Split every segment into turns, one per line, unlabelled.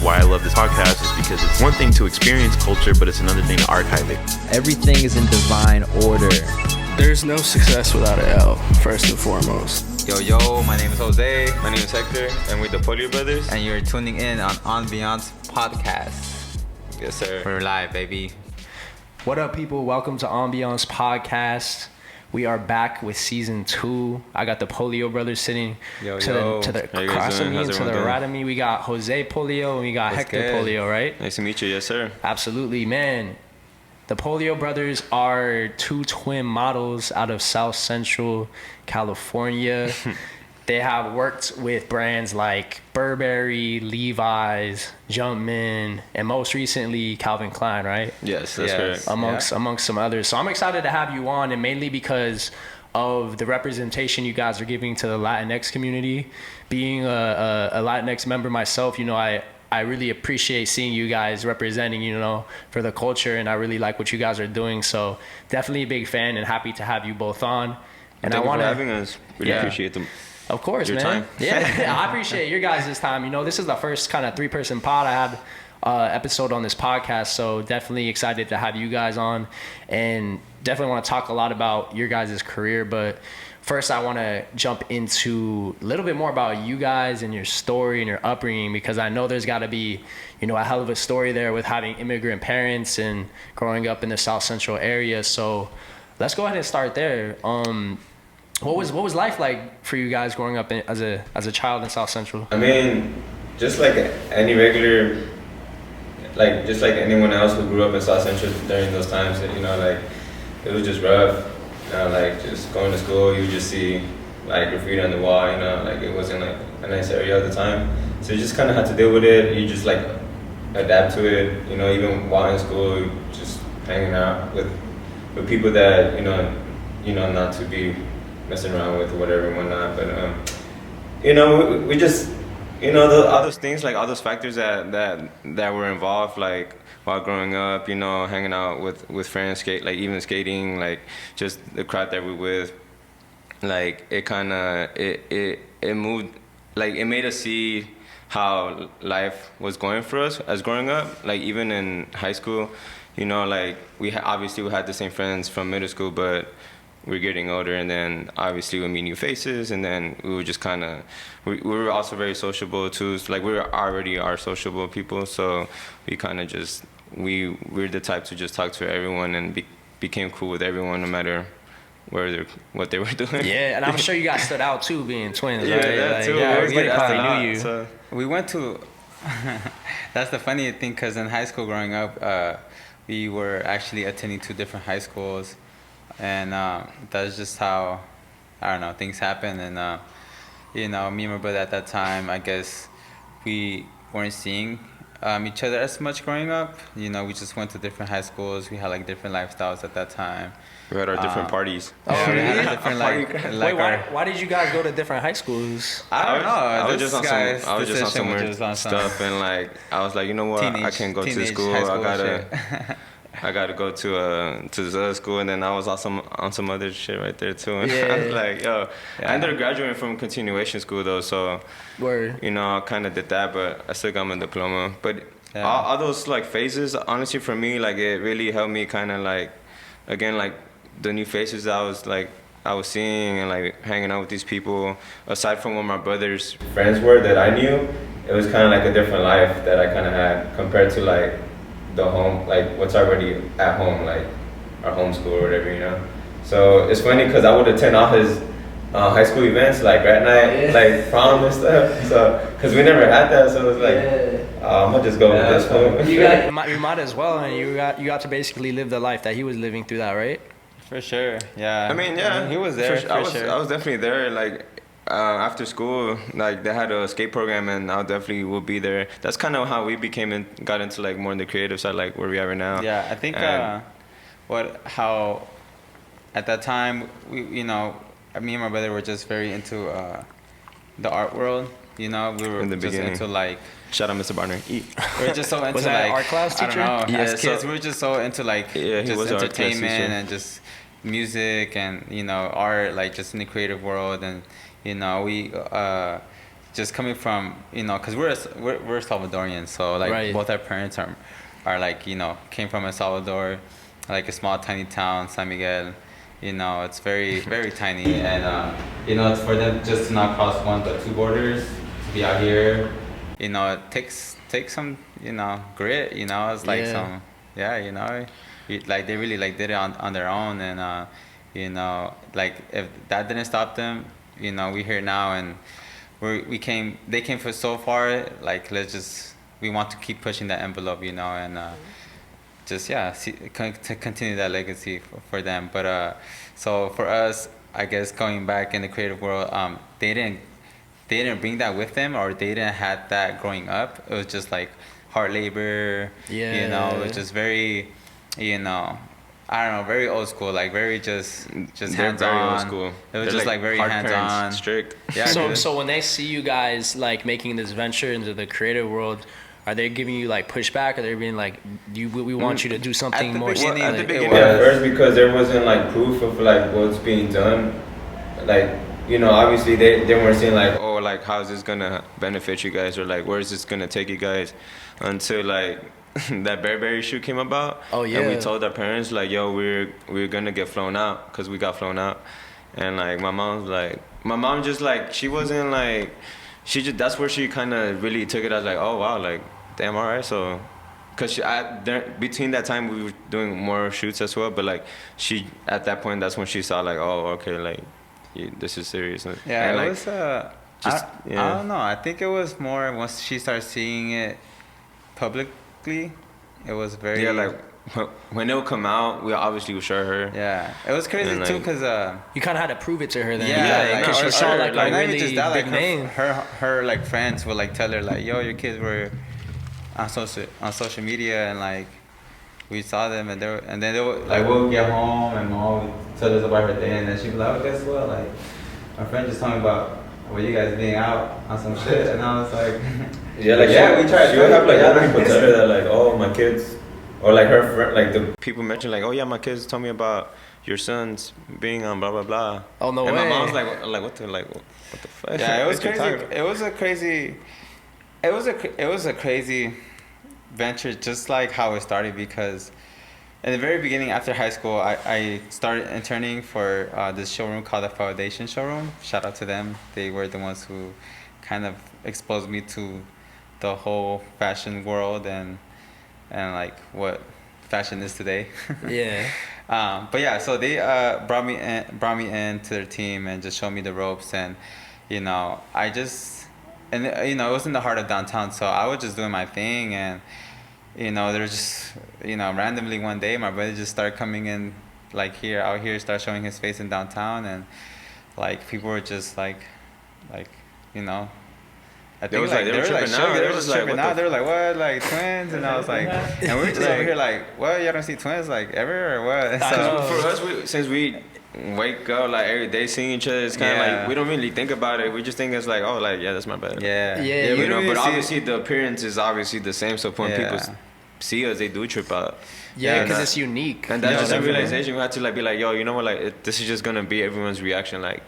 why I love this podcast is because it's one thing to experience culture, but it's another thing to archive it.
Everything is in divine order.
There's no success without an L, first and foremost.
Yo, my name is Jose. My name is Hector, and we're the Polio Brothers.
And you're tuning in on Ambiance podcast.
Yes, sir.
We're live, baby.
What up, people? Welcome to Ambiance podcast. We are back with season 2. I got the Polio Brothers sitting to the across of me and to the right of me. We got Jose Polio and we got Hector Polio, right?
Nice to meet you. Yes, sir.
Absolutely, man. The Polio Brothers are 2 twin models out of South Central California. They have worked with brands like Burberry, Levi's, Jumpman, and most recently Calvin Klein, right?
Yes, that's correct.
Amongst some others. So I'm excited to have you on, and mainly because of the representation you guys are giving to the Latinx community. Being a Latinx member myself, I really appreciate seeing you guys representing, for the culture, and I really like what you guys are doing. So definitely a big fan and happy to have you both on. And
Thank you for having us. Really appreciate them.
Of course,
your
man.
Time.
Yeah, I appreciate your guys' time. This is the first kind of 3-person pod I had episode on this podcast, so definitely excited to have you guys on, and definitely want to talk a lot about your guys' career. But first, I want to jump into a little bit more about you guys and your story and your upbringing, because I know there's got to be, a hell of a story there with having immigrant parents and growing up in the South Central area. So let's go ahead and start there. What was life like for you guys growing up as a child in South Central?
I mean, just like any regular, just like anyone else who grew up in South Central during those times, it was just rough. Just going to school, you just see graffiti on the wall. It wasn't a nice area at the time, so you just kind of had to deal with it. You just adapt to it. Even while in school, just hanging out with people that not to be messing around with or whatever and whatnot. But we just all those things, all those factors that were involved, while growing up, hanging out with friends, even skating, just the crowd that we're with, it kind of it moved, it made us see how life was going for us as growing up. Even in high school, we had the same friends from middle school, but we're getting older, and then obviously we meet new faces, and then we were just kind of, we were also very sociable too. So we already are sociable people, so we kind of just, we're the type to just talk to everyone and became cool with everyone, no matter what they were doing.
Yeah, and I'm sure you guys stood out too, being twins, right?
That too.
Everybody probably knew you.
So.
We went to, that's the funny thing, because in high school growing up, we were actually attending 2 different high schools. And that's just how, I don't know, things happen. And, me and my brother at that time, I guess we weren't seeing each other as much growing up. We just went to different high schools. We had different lifestyles at that time.
We had our different parties.
Oh, really?
We had different,
Wait, why did you guys go to different high schools?
I don't know.
I was just on some weird stuff, and I was like, you know what? I can't go to school. I gotta go to this other school, and then I was also on some other shit right there too. And I was like, yo, I ended up graduating from continuation school though, so
Word.
I kind of did that, but I still got my diploma. But all those phases, honestly, for me, it really helped me kind of again, the new faces I was seeing and hanging out with these people. Aside from what my brother's friends were that I knew, it was kind of a different life that I kind of had compared to the home, what's already at home, our home school or whatever, So it's funny because I would attend all his high school events, rat night, prom and stuff. So, because we never had that, so it was I'm gonna just go with this one.
You might as well, and you got to basically live the life that he was living through that, right?
For sure, yeah.
I mean, yeah.
He was there,
I was definitely there, after school, they had a skate program, and I definitely will be there. That's kind of how we got into more in the creative side, where we are right now.
Yeah, I think how at that time me and my brother were just very into the art world. We were
in the
just
beginning.
into
shout out Mr. Barner.
We were just so into
was that art class teacher?
I don't know.
Yeah,
as kids, we were just so into just entertainment and just music and art, just in the creative world. And we just coming from, because we're Salvadorian, so like
Right.
both our parents are like, came from El Salvador, like a small tiny town, San Miguel. It's very very tiny, and it's for them just to not cross one but two borders to be out here. It takes some grit. It's like some like they really like did it on their own, and like if that didn't stop them, we here now, and they came for so far. Like we want to keep pushing that envelope, and to continue that legacy for them. But so for us, I guess going back in the creative world, they didn't bring that with them, or they didn't have that growing up. It was just like hard labor. It was just very, I don't know, very old school, like very just hands
very
on.
old school.
It was
They're
just like very
hard
hands
parents,
on,
strict.
Yeah.
So when they see you guys like making this venture into the creative world, are they giving you like pushback? Are they being like, we want you to do something more?
beginning,
At the
it
beginning,
was.
at first, because there wasn't like proof of like what's being done, like obviously they weren't seeing like, oh, like how's this gonna benefit you guys, or like where's this gonna take you guys, until like that Burberry shoe came about.
Oh yeah.
And we told our parents like, yo, we're gonna get flown out, because we got flown out, and like my mom just like, she wasn't like, that's where she kind of really took it as like, oh wow, like damn, all right. So because between that time we were doing more shoots as well, but like she at that point, that's when she saw like, oh okay, like this is serious.
Yeah,
and
it
like,
was
yeah.
I don't know, I think it was more once she started seeing it publicly, it was very,
yeah, like when it would come out, we obviously would show her.
yeah, it was crazy
And,
too,
like,
because
You kind of had to prove it to her then.
yeah,
because she saw like a
not even
really
just that,
big
like
name.
her like friends would like tell her like, yo, your kids were on social media, and like we saw them, and then they would, like, we'll get home and mom would tell us about her day, and then she'd be like, oh, guess what, like my friend just told me about you guys being out on some shit, and I was like,
Yeah, like
yeah, we tried.
She would have like other people
like,
tell her that like, oh, my kids, or like her friend, like the people mention like, oh yeah, my kids told me about your sons being on blah blah blah.
Oh no
and
way.
my mom's like what the fuck?
Yeah, it was
What you
crazy.
talking about?
It was a crazy venture, just like how it started, because in the very beginning, after high school, I started interning for this showroom called the Foundation Showroom. Shout out to them. They were the ones who kind of exposed me to the whole fashion world and like what fashion is today.
Yeah.
But yeah, so they brought me in to their team and just showed me the ropes, and it was in the heart of downtown, so I was just doing my thing, and there was just randomly one day my brother just started coming in, like out here, start showing his face in downtown, and like people were just like I think
They was like, they were tripping
shook.
out.
They
They
were
was
just
like,
tripping
what
out.
the
They were like, what, like twins? And I was like, and we were just over here like, what, y'all don't see twins like ever or what? So
For us, since we wake up like every day seeing each other, it's kind of
Yeah.
like we don't really think about it. We just think it's like, oh, like yeah, that's my bad.
yeah,
Yeah,
we
you
don't
But
really see-
obviously the appearance is obviously the same. So when people
Yeah.
see us, they do trip out.
Yeah,
Yeah,
because
that-
it's unique.
And that's
Yeah,
just a
definitely.
realization. We had to like be like, yo, you know what? Like this is just gonna be everyone's reaction. Like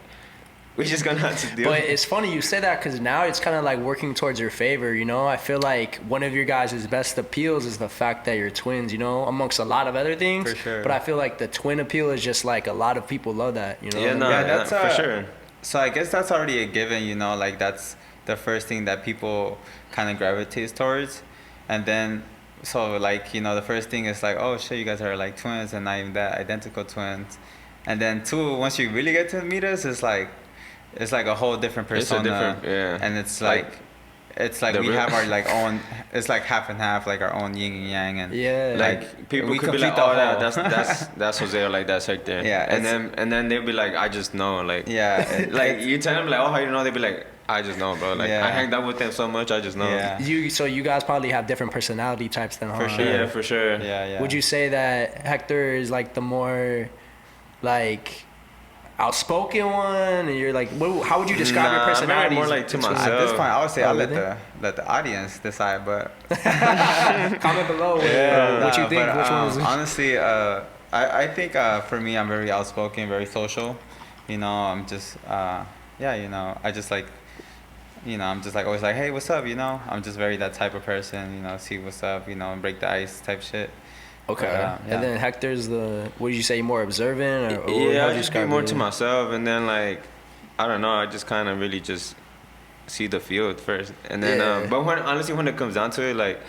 we're just gonna have to deal.
But it's funny you say that, because now it's kind of like working towards your favor, I feel like one of your guys' best appeals is the fact that you're twins, amongst a lot of other things.
For sure.
But I feel like the twin appeal is just like a lot of people love that,
Yeah, no,
Yeah, that's
for sure.
So I guess that's already a given, like that's the first thing that people kind of gravitate towards, and then so like the first thing is like, oh shit, you guys are like twins, and not even that, identical twins, and then two, once you really get to meet us, it's like a whole different
It's a
persona,
different- yeah.
and it's like
the
we
real-
have our like own, it's like half and half, like our own yin and yang, and
Yeah.
Like people
we
could be
complete
like,
the
oh, yeah,
whole-
that's Jose, or like that's right there.
Yeah,
and then they'll be like, I just know, like
yeah,
like you tell them like, oh, how you know? They be like, I just know, bro. Like
Yeah.
I hanged out with them so much, I just know.
Yeah.
So you guys probably have different personality types then, huh?
For sure.
Yeah, for sure.
yeah.
Would you say that Hector is like the more like outspoken one, and you're like, how would you describe your
Nah, I'm
personality?
more like to
At
myself.
this point, I would say I'll
really?
let the audience decide, but
Comment below what you think.
but,
Which one is
honestly, I think for me, I'm very outspoken, very social. I'm just I just like you know, I'm just like always like, hey, what's up? You know, I'm just very that type of person. You know, see what's up. You know, and break the ice type shit.
Okay.
But, yeah.
And then Hector's what did you say? More observant, or
Yeah,
how'd
I
you
just be
describe
more
you?
to myself, and then like, I don't know, I just kind of really just see the field first, and then
Yeah.
but when it comes down to it, like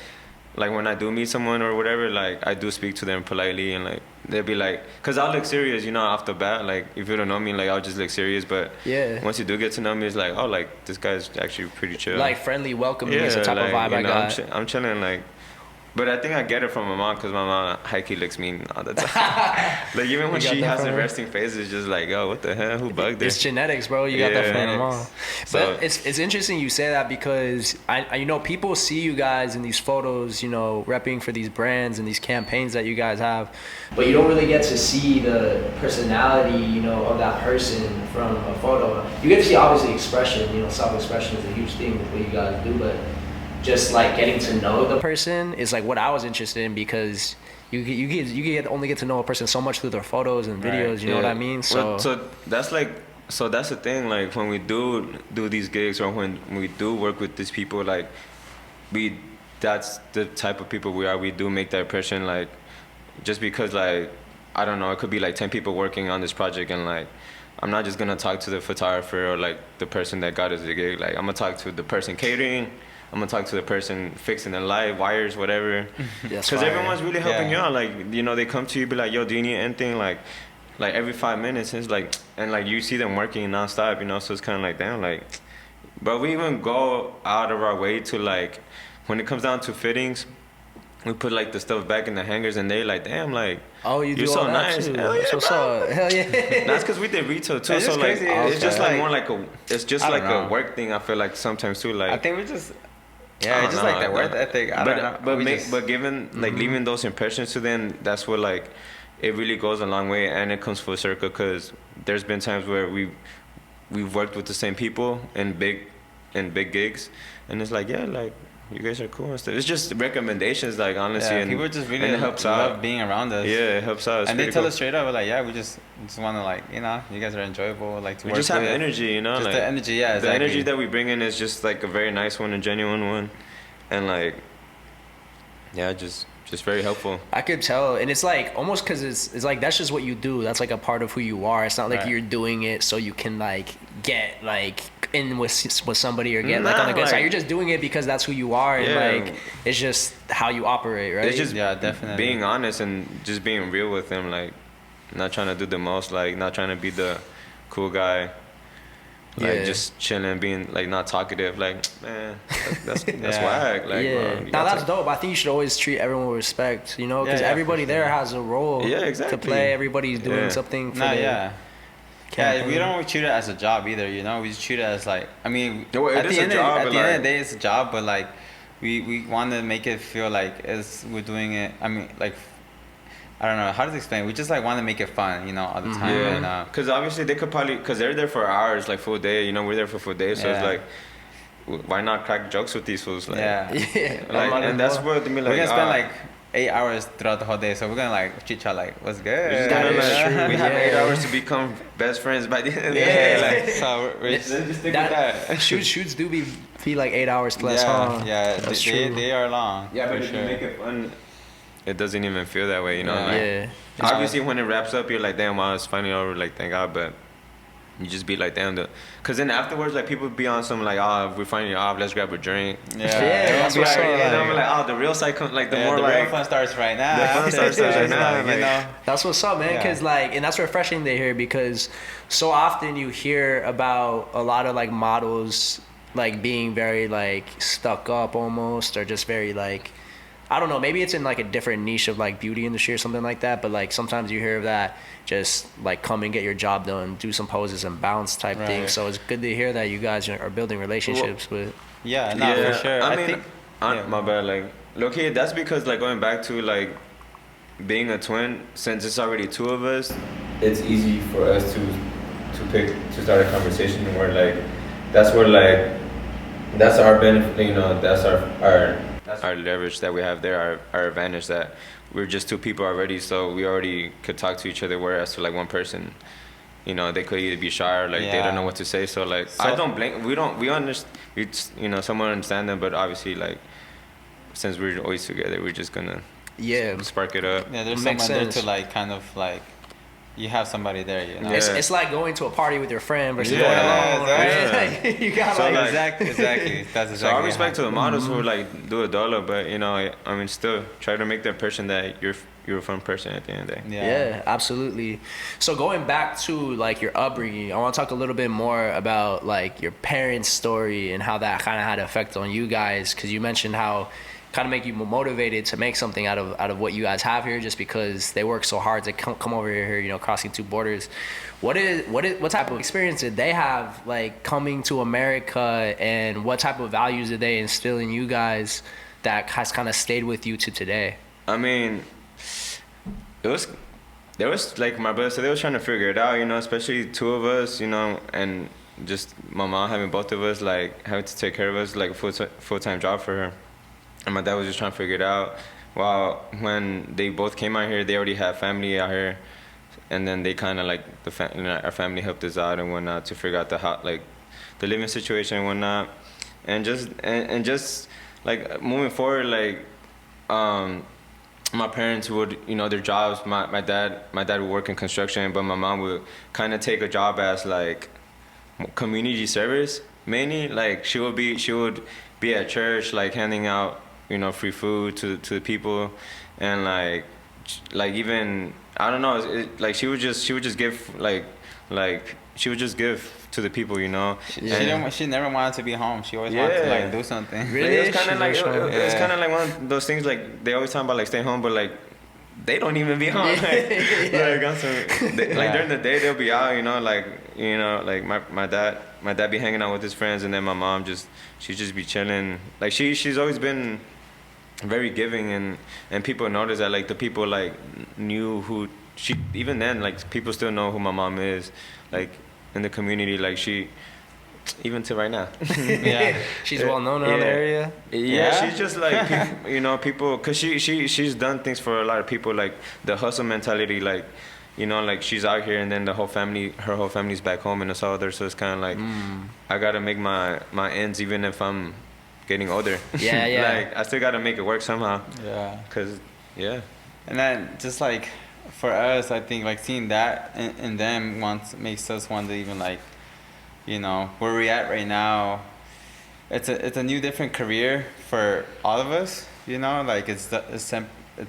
when I do meet someone or whatever, like I do speak to them politely, and like they'll be like, cause I'll look serious, you know, off the bat. Like if you don't know me, like I'll just look serious, but
Yeah.
once you do get to know me, it's like, oh, like this guy's actually pretty chill.
Like friendly, welcoming is the type of vibe I got.
I'm chilling, like. But I think I get it from my mom, because my mom high-key looks mean all the time. Like, even when
You got
she
that
has
from
a
her?
resting face, it's just like, oh, what the hell? Who bugged her?
It's genetics, bro. You got that from your mom.
So-
But it's interesting you say that, because I you know, people see you guys in these photos, you know, repping for these brands and these campaigns that you guys have, but you don't really get to see the personality, you know, of that person from a photo. You get to see obviously expression, you know, self-expression is a huge thing with what you guys do, but just like getting to know the person is like what I was interested in, because you only get to know a person so much through their photos and videos. You know what I mean?
So that's the thing. Like when we do these gigs, or when we do work with these people, like that's the type of people we are. We do make that impression. Like just because, like, I don't know, it could be like 10 people working on this project, and like I'm not just gonna talk to the photographer or like the person that got us the gig. Like I'm gonna talk to the person catering. I'm gonna talk to the person fixing the light, wires, whatever. Because everyone's really helping you out. Like, you know, they come to you, be like, yo, do you need anything? Like every 5 minutes, it's like, and like you see them working nonstop, you know, so it's kind of like, damn, like, but we even go out of our way to, like, when it comes down to fittings, we put like the stuff back in the hangers, and they like, damn, like,
oh, you do
you're
all
so
that
nice.
too.
Hell yeah,
So hell yeah.
That's because we did retail too,
It's
so
just
like
crazy.
it's just
Okay.
like more like it's just
I
like
don't know.
a work thing. I feel like sometimes too, like
I think we just,
I
yeah,
don't
it's just
know,
like that
I
work
don't-
ethic. I don't know.
But given like leaving those impressions to them, that's what, like, it really goes a long way, and it comes full circle, because there's been times where we've worked with the same people in big gigs, and it's like, yeah, like, you guys are cool and stuff. It's just recommendations, like, honestly,
yeah,
and
people just really
and it helps
love
out.
being around us.
Yeah, it helps out. It's
And they
pretty
tell
cool.
us straight up, like, yeah, we just want to, like, you know, you guys are enjoyable, like, to
We
work
just have
with.
energy, you know,
Just
like
the energy, yeah,
the
exactly.
energy that we bring in is just like a very nice one, a genuine one, and like, yeah, just very helpful.
I could tell, and it's like almost because it's like that's just what you do. That's like a part of who you are. It's not like
Right.
you're doing it so you can like get like in with somebody or get like on the
Nah,
good side.
like-
You're just doing it because that's who you are, and
Yeah.
like it's just how you operate, right?
It's just
Yeah, definitely.
being honest and just being real with them, like not trying to do the most, like not trying to be the cool guy, like
Yeah.
just chilling, being like not talkative, like, man, that's
Yeah.
whack, like,
yeah.
bro, you
Now
gotta
that's
take-
dope. I think you should always treat everyone with respect, you know, because
Yeah, yeah,
everybody
for
there
sure.
has a role
Yeah, exactly.
to play. Everybody's doing
Yeah.
something for
Nah,
their
yeah. Yeah, we
campaign.
don't treat it as a job either, you know. We just treat it as like, I mean,
Yeah, well, it
at
is
the
a
end
job,
of, at
but
the end
like-
of the day, it's a job, but like, we want to make it feel like it's we're doing it. I mean, like, I don't know how to explain. We just like want to make it fun, you know, all the time. And,
Yeah, because obviously they could probably, because they're there for hours, like full day, you know, we're there for full day, so it's
Yeah.
like, why not crack jokes with these fools? Like,
yeah,
Yeah.
like, and that's what they mean, like,
we're gonna spend like 8 hours throughout the whole day, so we're gonna like chit chat like, what's good?
we're just
That
gonna,
is
like,
true,
we have
yeah.
8 hours to become best friends by the end of the
Yeah.
day, like,
So we're just stick
That,
with that.
shoots do be like 8 hours plus,
yeah,
huh?
yeah,
That's
they,
true.
they are long.
yeah,
for
but if
sure.
you make it fun, it doesn't even feel that way, you know.
Yeah.
Like,
Yeah.
obviously, when it wraps up, you're like, damn, wow, it's finally over, like, thank God, but you just be like, damn, because then afterwards, like, people be on some, like, oh, we're finally off, let's grab a drink.
Yeah,
Yeah,
everyone
that's
be
what's
like,
up.
And I'm like, oh, the real side comes, like, the more,
the
like,
real fun starts right now.
the fun starts right now,
you
like-
know.
That's what's up, man.
Yeah.
Because like, and that's refreshing to hear, because so often you hear about a lot of like models like being very like stuck up almost, or just very like, I don't know, maybe it's in like a different niche of like beauty industry or something like that. But like sometimes you hear of that, just like come and get your job done, do some poses and bounce type thing.
Right.
So it's good to hear that you guys are building relationships with.
Yeah, no, for sure.
I mean,
think, yeah.
my bad, like, okay, that's because, like, going back to, like, being a twin, since it's already two of us, it's easy for us to start a conversation where, like, that's where, like, that's our benefit, you know, that's our leverage that we have there, our advantage, that we're just two people already, so we already could talk to each other, whereas to, like, one person, you know, they could either be shy or like they
Yeah.
don't know what to say. So like I don't blame. We understand. You know, someone understand them, but obviously like since we're always together, we're just gonna spark it up.
Yeah, there's
Makes
someone there
sense.
to like kind of like you have somebody there, you know.
Yeah.
It's like going to a party with your friend versus
Yeah,
going alone,
exactly.
right? Like, you got
So,
like,
like-
exactly. That's exactly.
So I respect to the models
Mm-hmm.
who like do a dollar, but you know, I mean, still try to make the impression that you're a fun person at the end of the day.
yeah, absolutely. So going back to like your upbringing, I want to talk a little bit more about like your parents' story and how that kind of had an effect on you guys, because you mentioned how kind of make you motivated to make something out of what you guys have here, just because they work so hard to come over here, you know, crossing two borders. What type of experience did they have like coming to America, and what type of values did they instill in you guys that has kind of stayed with you to today?
I mean, there was like my brother said, they was trying to figure it out, you know, especially two of us, you know, and just my mom having both of us, like having to take care of us, like a full-time job for her. And my dad was just trying to figure it out. While when they both came out here, they already had family out here, and then they kind of like you know, our family helped us out and whatnot to figure out the living situation and whatnot, and just like moving forward, like my parents would, you know, their jobs. My dad would work in construction, but my mom would kind of take a job as like community service mainly. Like she would be at church, like handing out, you know, free food to the people, and like even I don't know, like she would just give like she would just give to the people, you know.
She never wanted to be home. She always wanted to like do something.
Really?
Like, it was kind of like it's
Yeah.
kind of like one of those things, like they always talk about like staying home, but like they don't even be home. Like, like during the day they'll be out, you know, like my dad be hanging out with his friends, and then my mom she just be chilling. Like she's always been very giving, and people notice that, like the people like knew who she, even then, like people still know who my mom is, like in the community, like she, even to right now.
Yeah.
She's well known around the area.
Yeah, she's just like you know, people, cause she's done things for a lot of people, like the hustle mentality, like, you know, like she's out here and then her whole family's back home in El Salvador, so it's kind of like I gotta make my ends even if I'm getting older.
Yeah, yeah.
Like I still gotta make it work somehow.
Yeah.
Cause yeah.
And then just like for us, I think like seeing that in them makes us want to even like, you know, where we're at right now. It's a new different career for all of us. You know, like it's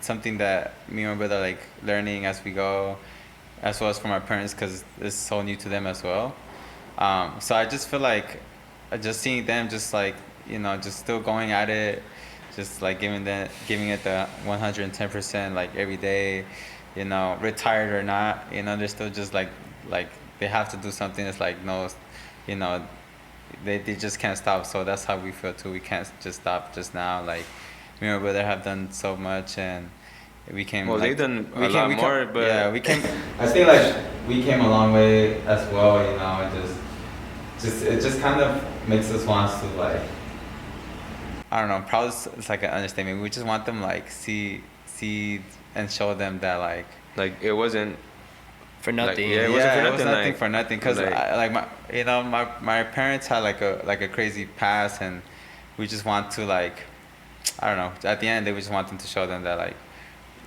something that me and my brother are like learning as we go, as well as for my parents, because it's so new to them as well. So I just feel like just seeing them just like, you know, just still going at it, just like giving it the 110% like every day, you know, retired or not, you know, they're still just like they have to do something. It's like, no, you know, they just can't stop. So that's how we feel too. We can't just stop just now. Like me and my brother have done so much, and we came.
Well, they've done a lot more, but
yeah, we came. I think like we came a long way as well. You know, it just kind of makes us want to like, I don't know, probably it's like an understatement. We just want them like see and show them that like
it wasn't
For nothing.
Like, yeah, it wasn't for
it was
nothing,
nothing
like-
for nothing. Cause
like-
my parents had like a crazy past, and we just want to like, I don't know. At the end, they just want them to show them that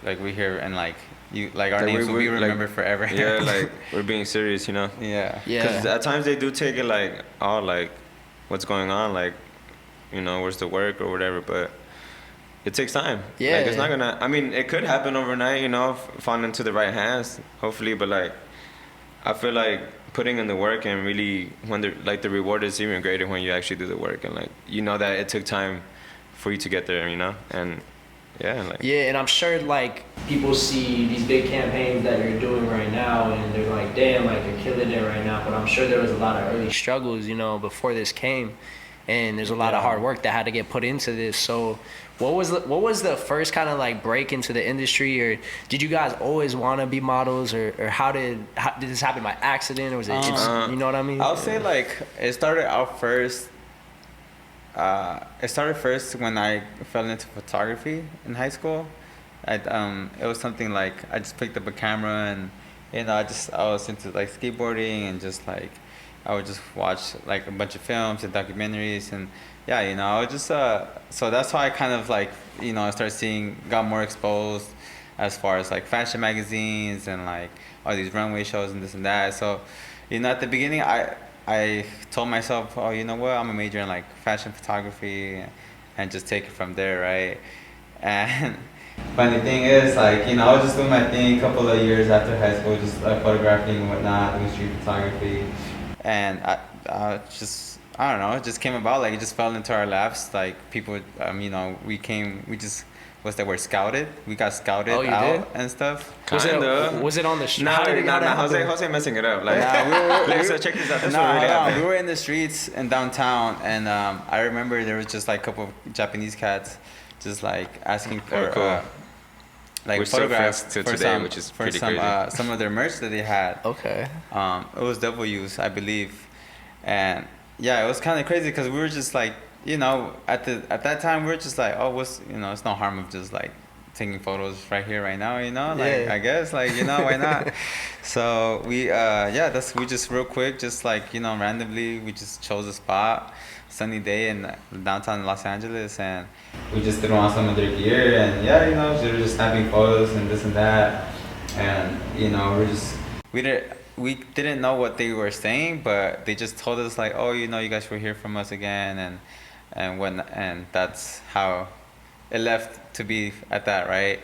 like we here and like you like our
Like,
names will be
like-
remembered forever.
Yeah, like we're being serious, you know.
yeah.
Because at times they do take it like, oh, like, what's going on? Like, you know, where's the work or whatever, but it takes time.
Yeah.
Like, it's not gonna, I mean, it could happen overnight, you know, fall into the right hands, hopefully, but like, I feel like putting in the work and really, when the reward is even greater when you actually do the work, and like, you know that it took time for you to get there, you know? And yeah, like.
Yeah, and I'm sure like people see these big campaigns that you're doing right now, and they're like, damn, like you're killing it right now. But I'm sure there was a lot of early struggles, you know, before this came, and there's a lot of hard work that had to get put into this. So, what was the first kind of like break into the industry, or did you guys always want to be models, or how did this happen by accident, or was it just, you know what I mean?
I'll say like it started out first. It started first when I fell into photography in high school. It was something like I just picked up a camera and I was into like skateboarding and just like I would just watch like a bunch of films and documentaries and yeah, I would just so that's how I kind of like I started got more exposed as far as like fashion magazines and like all these runway shows and this and that. So at the beginning I told myself, oh, you know what, I'm a major in like fashion photography and just take it from there, right? And funny thing is, like, I was just doing my thing a couple of years after high school, just photographing and whatnot, doing street photography. And I don't know, it just came about, like, it just fell into our laps. Like, people, what's that word, scouted? We got scouted out and stuff.
Was it on the street?
Jose messing it up. Like, so check this out. This really happened.
We were in the streets in downtown, and I remember there was just like a couple of Japanese cats just like asking for like
we're
photographs
still friends
for
today,
some,
which is
for
pretty
some,
crazy.
some of their merch that they had.
Okay.
It was W's, I believe, and yeah, it was kind of crazy because we were just like, at that time we were just like, oh, it's no harm of just like taking photos right here, right now, like I guess, like why not? So we we just real quick, just like randomly, we just chose a spot, sunny day in downtown Los Angeles, and we just threw on some of their gear, and they were just snapping photos and this and that, and we didn't know what they were saying, but they just told us like, oh, you guys will hear from us again, and that's how it left to be at that, right?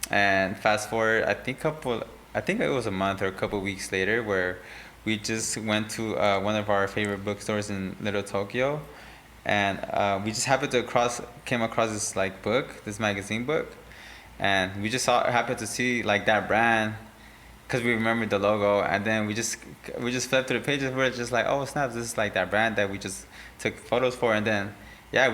And fast forward, I think it was a month or a couple weeks later, where we just went to one of our favorite bookstores in Little Tokyo, and we just happened to came across this like book, this magazine book, and we just happened to see like that brand, because we remembered the logo, and then we just flipped through the pages. We're just like, oh snap, this is like that brand that we just took photos for, and then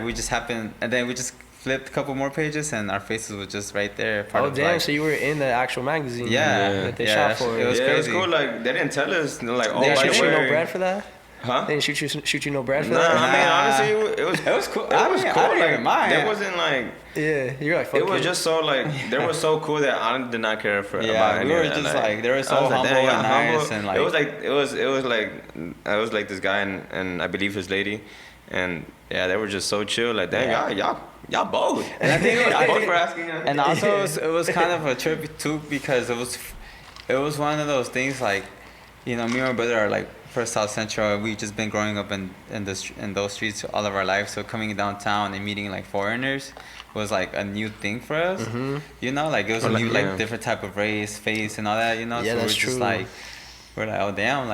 we just flipped a couple more pages, and our faces were just right there.
Oh damn! So you were in the actual magazine?
Yeah,
that they shot for.
It was crazy.
It was cool. Like they didn't tell us, like, oh,
they didn't
by the
shoot you no
way.
bread for that?
Huh?
They didn't shoot you no bread for
Nah,
that?
I mean, honestly, it was
cool.
It was cool.
I didn't
Like,
even mind.
there wasn't like.
Yeah, you're like, fuck
It was just so like they were so cool that I did not care about
we
any
were
of that.
just like they were so
I was
humble
like, damn,
and nice,
humble.
and like
it was like this guy and I believe his lady, and they were just so chill. Like, damn, y'all both.
And I think
both for asking.
And also it was kind of a trip too, because it was one of those things like, me and my brother are like first South Central. We've just been growing up in those streets all of our lives. So coming downtown and meeting like foreigners was like a new thing for us. Mm-hmm. Like it was a new like different type of race, face, and all that.
Yeah,
so
that's
we're
true.
just like, we're like, oh damn,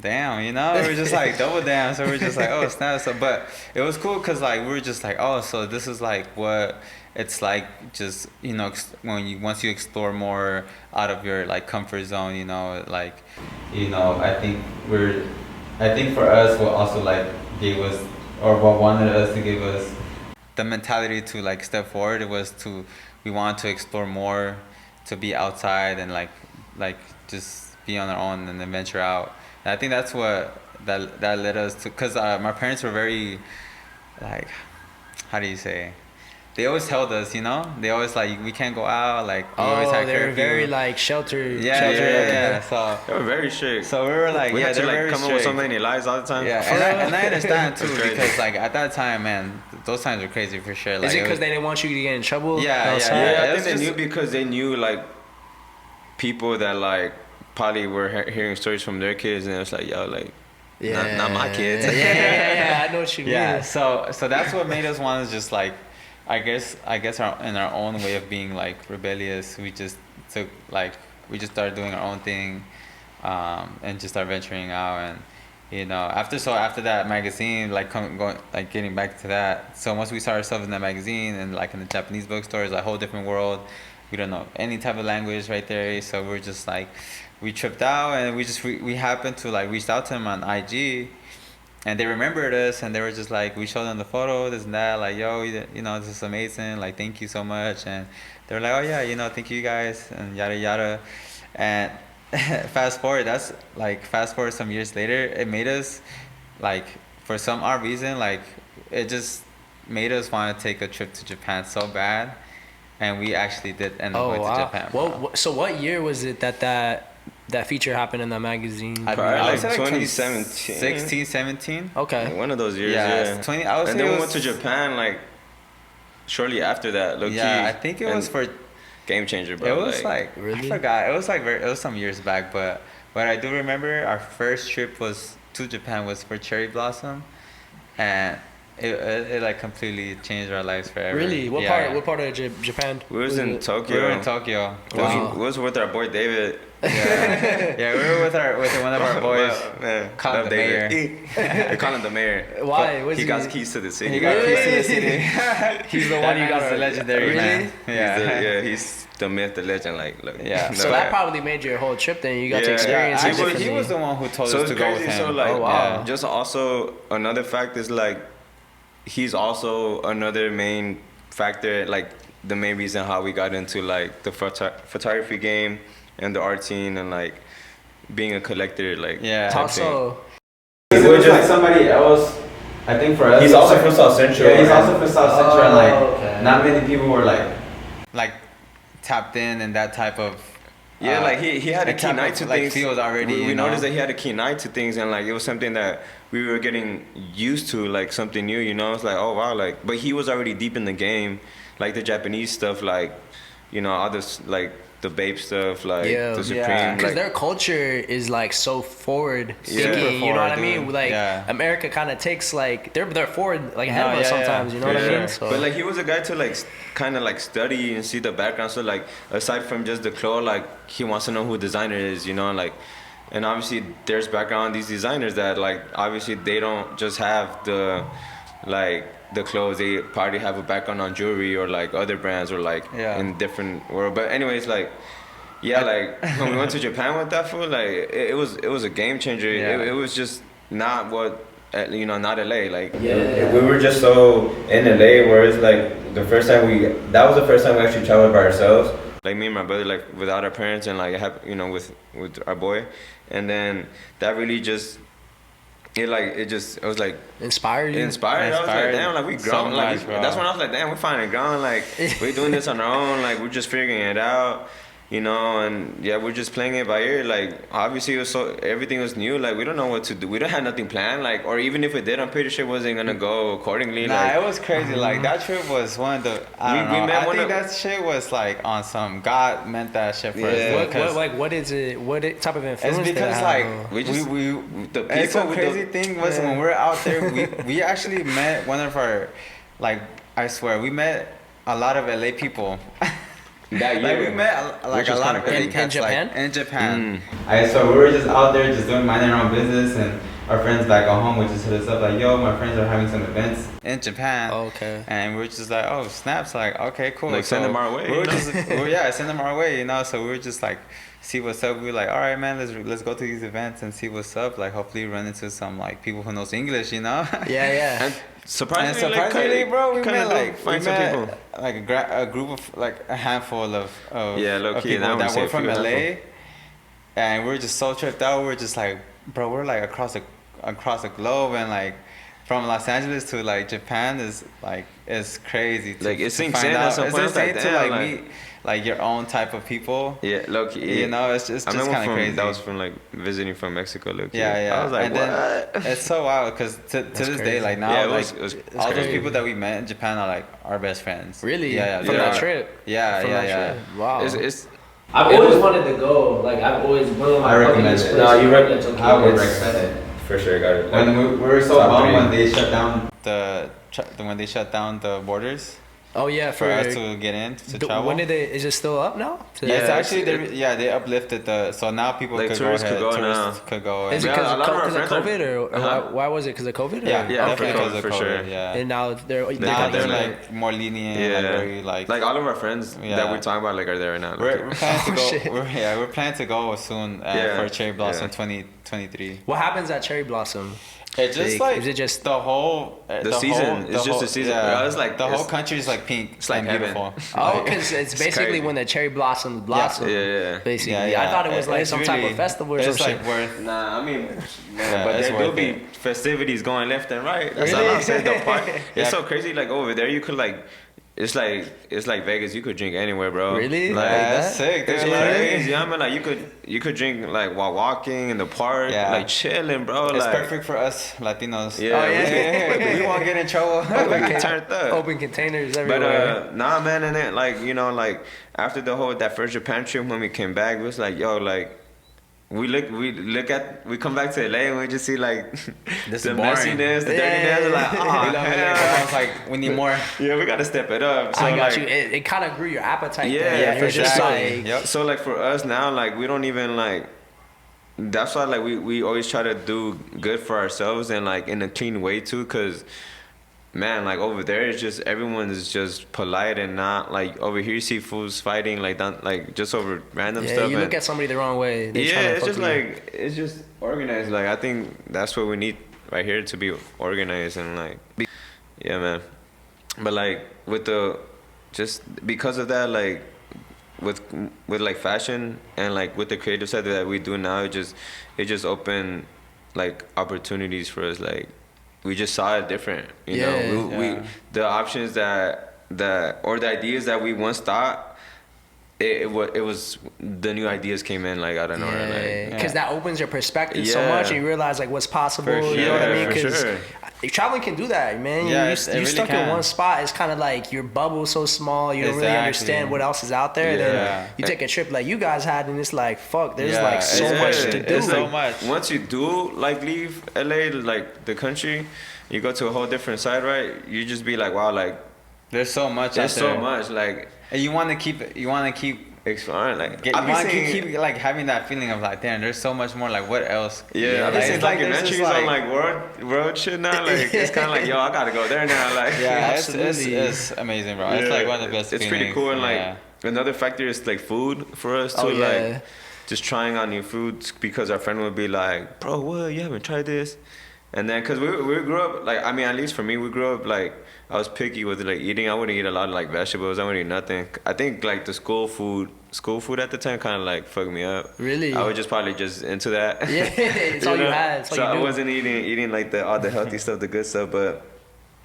we're just like double damn. So we're just like, oh snap. So but it was cool because like we were just like, oh, so this is like what it's like, just once you explore more out of your like comfort zone, I think for us what also like gave us, or what wanted us to give us the mentality to like step forward, we wanted to explore more, to be outside and like just be on our own and then venture out. And I think that's what that led us to, because my parents were very like, how do you say, they always held us, they always like, we can't go out, like we always had
they were
curfew.
very like sheltered.
Yeah. So
They were very strict.
we were like,
We had to
they're
like
very
come up with so
strict.
many lies all the time.
Yeah, and I understand too,
That's crazy.
because like at that time, man, those times were crazy for sure. Like,
Is it because they didn't want you to get in trouble?
Yeah,
outside?
Yeah, I
it's
think they
just-
knew, because they knew like people that like probably were hearing stories from their kids, and it was like, yo, like, not my kids.
Yeah, I know what you mean.
Yeah, so that's what made us want to just like, I guess in our own way of being like rebellious, we just started doing our own thing, and just started venturing out. And after that magazine, like getting back to that, so once we saw ourselves in that magazine and like in the Japanese bookstores, a whole different world. We don't know any type of language right there, so we're just like, we tripped out, and we happened to like reach out to them on IG, and they remembered us, and they were just like, we showed them the photo, this and that, like, yo, this is amazing, like, thank you so much. And they were like, oh yeah, thank you guys, and yada yada. And fast forward some years later, it made us like, for some odd reason, like, it just made us want to take a trip to Japan so bad, and we actually did end up going to Japan.
So what year was it that that feature happened in that magazine?
Probably
I would
like
say
2017.
16, 17.
Okay.
One of those years,
Yeah,
yeah.
20. I would
And
say
then
it
we
was,
went to Japan like shortly after that. Low
Yeah,
key.
I think it
And
was for.
game changer, bro.
It was like
Really?
I forgot. It was like it was some years back, but what I do remember, our first trip was to Japan was for cherry blossom, and it like completely changed our lives forever.
Really? What
Yeah.
part? What part of Japan?
we was in Tokyo.
We were in Tokyo.
Wow.
We was with our boy David.
Yeah, we were with one of our boys.
Man,
Call him
love
the
David. They call him the mayor.
Why? Was
He
he-
got the keys to the city.
He got
Really?
peace in the city.
He's the
That
one you
man
got.
is a legendary
Really?
man. Yeah.
He's the myth, the legend. Like, look.
Yeah.
So that probably made your whole trip. Then you got to
Yeah.
experience it
Actually,
differently.
he was the one who told
So
us
it's
to go with
crazy.
him.
So like,
Oh, wow.
just also another fact is like, he's also another main factor, like the main reason how we got into like the photography game and the art scene and like being a collector, like
Yeah.
type thing.
Also,
It was like somebody else. I think for us.
He's also from South Central.
Yeah, he's
right?
also from South Central. And like,
okay.
not many people were
like tapped in and that type of.
Yeah, like he had a
that
keen
type
eye
of,
to
like,
things.
feels already.
We
you know?
noticed that he had a keen eye to things, and like it was something that we were getting used to, like something new. You know, it's like, oh wow, like. But he was already deep in the game, like the Japanese stuff, like all this like the Bape stuff, like
Yeah.
the Supreme.
Yeah.
because
Like,
their culture is like so forward
Yeah.
thinking, you know what I
Super
mean?
forward,
Like
yeah.
America kind of takes like they're forward like ahead
No,
of us
yeah, yeah.
sometimes, you know
for
what I
sure.
mean? So
But like he was a guy to like kind of like study and see the background. So like aside from just the clothes, like he wants to know who designer is, like. And obviously there's background on these designers that like obviously they don't just have the like the clothes, they probably have a background on jewelry or like other brands or like
Yeah.
in different world. But anyways, like yeah, like when we went to Japan with that food, like it was a game changer.
Yeah.
It was just not what not LA. Like
We were just so in LA where it's like that was the first time we actually traveled by ourselves.
like me and my brother, like without our parents, and like with our boy, and then that really just it was like
inspired you.
inspired. I was like,
Inspired
damn, like we
so
grown. Like
much, bro.
that's when I was like, damn, we're finally grown. Like we're doing this on our own. Like we're just figuring it out. And yeah, we're just playing it by ear. Like obviously everything was new. Like we don't know what to do. We don't have nothing planned. Like, or even if we did, I'm pretty sure it wasn't gonna go accordingly.
Nah,
like
it was crazy. Like that trip was one of the. I don't
We
know.
met
I
one
think
of-
that shit was like on some God meant that shit for
Yeah.
us. Because
What is it? What type of influence?
it's
did it
because
have?
like
we just the people.
it's a
with
crazy
the,
thing was when we were out there, we actually met one of our, like I swear we met a lot of LA people.
that
Like
year.
we met like
Which
a
was
lot
kinda
of
crazy.
LA
In
cats,
Japan?
Like, in Japan.
Alright, so we were just out there just doing minding our own business, and our friends back at home would just hit us up like, yo, my friends are having some events.
In Japan.
Oh, okay.
And we were just like, oh, snaps, like, okay, cool.
Like, send them our way,
We were
you know?
just, send them our way, So we were just like, see what's up. We were like, all right, man, let's go to these events and see what's up. Like, hopefully run into some like people who knows English,
Yeah.
And surprisingly,
And surprisingly, bro, we
kinda
met
do
like
find some people.
like a group of like a handful of
Yeah, low
of
key,
people
I would
that
say
were
a
from
few
LA,
handful.
and we were just so tripped out. We were just like, bro, we're like across the globe, and like from Los Angeles to like Japan is like it's crazy. To,
Like, it
to
sinks
find
in at
out.
some
It's
point, it's like,
insane to
damn,
like
like-
meet like your own type of people.
Yeah, low key.
It's just
I remember
kind of crazy.
that was from like visiting from Mexico, low key.
Yeah.
I was like,
and
what?
then it's so wild because to this
crazy.
day, like now,
Yeah, it
like
was- it's
all those
crazy.
people that we met in Japan are like our best friends.
Really?
Yeah.
From
Yeah.
that trip.
Yeah,
From
yeah,
that
yeah.
trip. Wow.
It's
I've always wanted to go. Like I've always one of my
I
bucket
recommend
list
it.
places.
No, you rec-
That's okay.
I would
It's-
recommend it.
For sure, got it.
When we were so
Top
bummed
three.
when they shut down.
When they shut down the borders
Oh yeah,
for us to get in to travel.
When did they? Is it still up now?
Yeah, it's
Yeah,
actually
it's-
they uplifted so now people
Like,
could
tourists
go
could
ahead.
go
Tourists
now.
could go.
Is it
Yeah,
because
a lot of our
of
friends are-
COVID or
Uh-huh.
why was it because of COVID?
Yeah,
or?
definitely
okay.
because of
For
COVID.
sure.
Yeah.
And now they're
Now they're
like-
like more lenient,
yeah,
like very like
all of our friends that
Yeah.
we're talking about like are there right now.
we're planning to
Oh,
go.
shit.
We're planning to go soon
Yeah,
for Cherry Blossom
yeah.
2023.
What happens at Cherry Blossom?
It's just
Like,
like
is it just-
the whole
The season. It's just the season.
Yeah,
It's like-
the whole
it's-
country is like pink.
it's like
and
heaven.
beautiful.
Oh, because it's basically
crazy.
when the cherry blossoms blossom.
Yeah.
Basically,
Yeah, yeah.
I thought it was like
It's
some type
really-
of festival or some
It's
shit.
like worth.
Nah, I mean,
Yeah,
but
it's
there will
worth
be
it.
festivities going left and right. That's
Really?
all I'm saying. The park,
Yeah.
it's so crazy. Like over there, you could like, it's like Vegas. You could drink anywhere, bro.
Really?
Like,
That's sick, dude.
it's crazy. I mean, like you could drink like while walking in the park,
Yeah.
like chilling, bro.
It's
like,
perfect for us Latinos.
Yeah,
we won't get in trouble.
we turned up.
Open containers
But
everywhere.
nah, man, and then like like after that first Japan trip when we came back, we was like, yo, like. We come back to LA and we just see like
This
the
is boring.
messiness, the dirtiness. We're like, oh,
I was like, we need more.
yeah, we gotta step it up. So
I got
like,
you. It kind of grew your appetite.
Yeah,
there.
yeah,
You're
for
just
sure.
like,
Yep.
So like for us now, like we don't even like. That's why like we always try to do good for ourselves and like in a clean way too, cause man, like over there it's just everyone is just polite and not like over here you see fools fighting like that, like just over random
yeah,
stuff.
you
and,
look at somebody the wrong way. They
yeah,
tryna
it's
fuck
just
with you.
like it's just organized. Like I think that's what we need right here to be organized and like yeah, man. But like with the just because of that, like with like fashion and like with the creative side that we do now, it just opened like opportunities for us. Like we just saw it different, you know. We the options that or the ideas that we once thought. It was the new ideas came in like out of nowhere,
because that opens your perspective so
Yeah.
much, and you realize like what's possible.
For
You know what I mean?
for
Because
sure.
traveling can do that, man.
Yeah,
you
it really
stuck in
can.
one spot. It's kind of like your bubble so small. You don't really
Exactly.
understand what else is out there.
Yeah.
Then you take a trip like you guys had, and it's like fuck. There's
Yeah,
like so
it's-
much to do.
it's so much.
Once you do like leave LA, like the country, you go to a whole different side, right? You just be like, wow, like
There's so much.
there's
out there.
so much, like
And you want to keep
exploring, like
you
I've been
want to
seeing-
keep like having that feeling of like, damn, there's so much more. Like, what else?
Yeah, I've been
like,
seeing
it's like there's
documentaries
just,
on like world shit now. Like it's kind of like, yo, I gotta go there now. Like
Yeah, it's
Absolutely.
amazing, bro. It's like one of the best.
It's pretty
feelings.
cool, and like
Yeah.
another factor is like food for us too.
Oh, yeah.
Like just trying out new foods because our friend would be like, bro, what? You haven't tried this? And then, cause we grew up like, I mean, at least for me, we grew up like I was picky with like eating. I wouldn't eat a lot of like vegetables. I wouldn't eat nothing. I think like the school food at the time kind of like fucked me up.
Really?
I was just probably just into that.
Yeah, it's all you
know?
had. It's all
So
you
I
knew.
wasn't eating like all the healthy stuff, the good stuff. But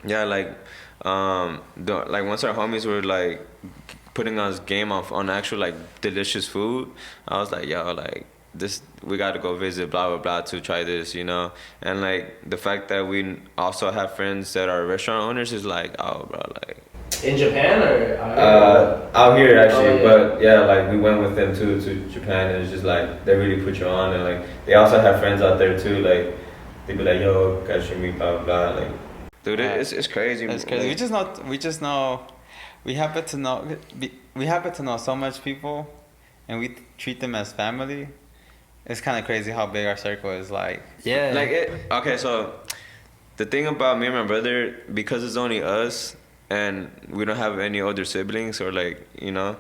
yeah, like like once our homies were like putting us game on actual like delicious food, I was like, yo, like this, we got to go visit blah blah blah to try this, you know. And like the fact that we also have friends that are restaurant owners is like, oh bro, like
In Japan or?
Out here actually,
Oh, yeah.
but yeah, like we went with them too to Japan, and it's just like they really put you on, and like they also have friends out there too, like they be like, yo, gotta show me blah blah blah, like.
dude, it's crazy.
It's crazy.
Like,
We happen to know so much people, and we treat them as family. It's kind of crazy how big our circle is. Like,
Yeah.
like okay, so the thing about me and my brother, because it's only us and we don't have any older siblings or like, you know,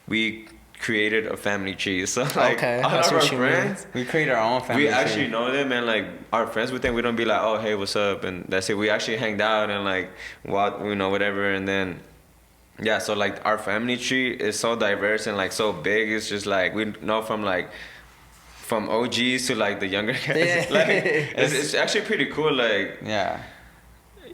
we created a family tree. So like
Okay,
all
that's
of our
what you mean.
friends,
we create our own family.
we actually
tree.
know them, and like our friends with them, we don't be like, oh hey, what's up, and that's it. We actually hanged out and like what, you know, whatever. And then yeah, so like our family tree is so diverse and like so big. It's just like we know from OGs to like the younger guys.
Yeah.
Like it's actually pretty cool. Like
Yeah.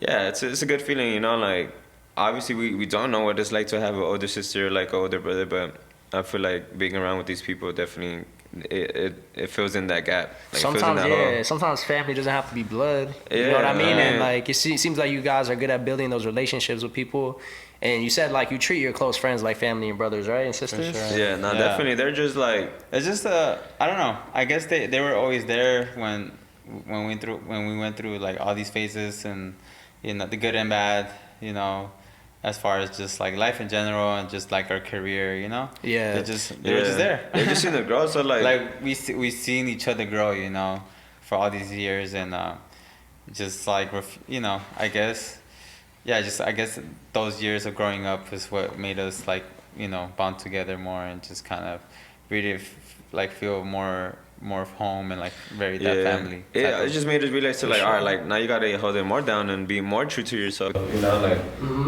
yeah, it's a good feeling, you know. Like obviously we don't know what it's like to have an older sister, like an older brother, but I feel like being around with these people definitely it fills in that gap. Like, fills in
Sometimes,
that
yeah.
hole.
Sometimes family doesn't have to be blood. You know what I
Yeah,
mean? And
yeah.
like it seems like you guys are good at building those relationships with people. And you said like you treat your close friends like family and brothers, right, and sisters.
sure.
Yeah, no,
Yeah.
definitely. They're just like
It's just I don't know. I guess they were always there when we went through like all these phases, and you know, the good and bad, you know, as far as just like life in general and just like our career, you know.
Yeah.
They were just there.
They're just in the growth. So like
we seen each other grow, you know, for all these years, and just like you know, I guess those years of growing up is what made us like, you know, bond together more and just kind of really like feel more of home and like very that family.
Yeah,
type
it
of-
just made us realize to like, all right, like now you gotta hold it more down and be more true to yourself.
You know, like,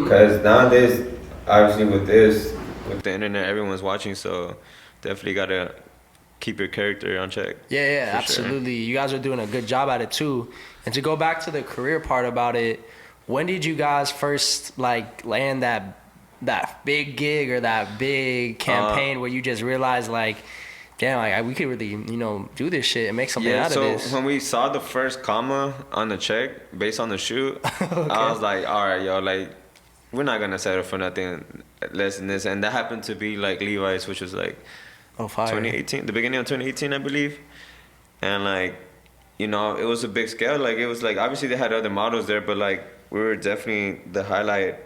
because nowadays, obviously with this,
With the internet, everyone's watching, so definitely gotta keep your character on check.
Yeah,
For sure.
absolutely. You guys are doing a good job at it too. And to go back to the career part about it, when did you guys first like land that that big gig or that big campaign where you just realize like, damn, like we could really, you know, do this shit and make something out of this?
So when we saw the first comma on the check based on the shoot, I was like, all right, yo, like, we're not gonna settle for nothing less than this. And that happened to be like Levi's, which was like 2018, the beginning of 2018, I believe. And like, you know, it was a big scale. Like, it was like, obviously they had other models there, but like, we were definitely the highlight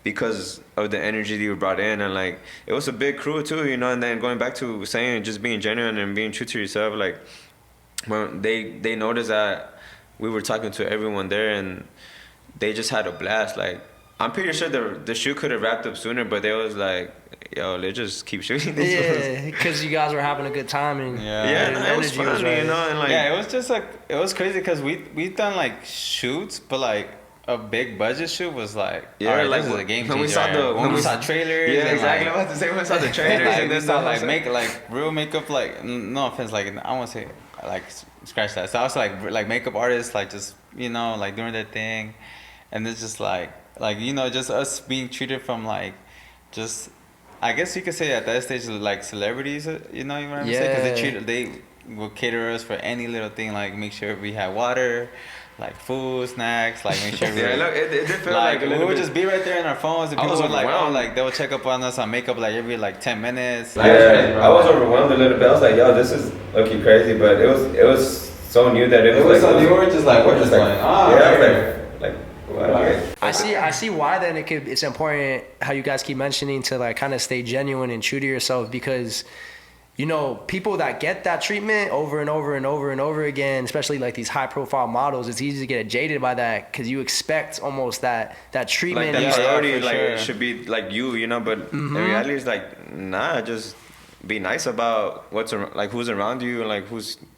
because of the energy that we brought in. And like, it was a big crew too, you know. And then going back to saying just being genuine and being true to yourself, like, when they noticed that we were talking to everyone there and they just had a blast. Like, I'm pretty sure the shoot could have wrapped up sooner, but they was like, yo, let's just keep shooting this.
Yeah, because you guys were having a good time and
it was fun, you know. And like,
yeah, it was just like, it was crazy because we've done like shoots, but like a big budget shoot was like, all right,
like
this is a game changer.
When
we saw trailers,
yeah,
and
exactly.
like,
I was about to say when we saw the trailers,
like,
and
we
then
saw like real makeup, like, no offense, like, I won't say like scratch that. So I was like makeup artists, like, just, you know, like doing their thing, and it's just like, you know, just us being treated from like, just, I guess you could say at that stage like celebrities, you know what I'm saying? Because they would cater us for any little thing, like make sure we had water, like food, snacks, like make sure we
look, it did feel
like
like
we would just be right there in our phones, and people would like, oh, like they would check up on us on makeup like every like 10 minutes.
Yeah, I was overwhelmed a little bit. I was like, yo, this is looking crazy, but it was so new that it was
so
like,
new. We're just like, we're just like,
I see why then it's important how you guys keep mentioning to like kind of stay genuine and true to yourself, because you know, people that get that treatment over and over and over and over again, especially like these high profile models, it's easy to get jaded by that because you expect almost that treatment.
Like, that priority, like, it should be like you know, but in reality it's like, nah, just be nice about who's around you and like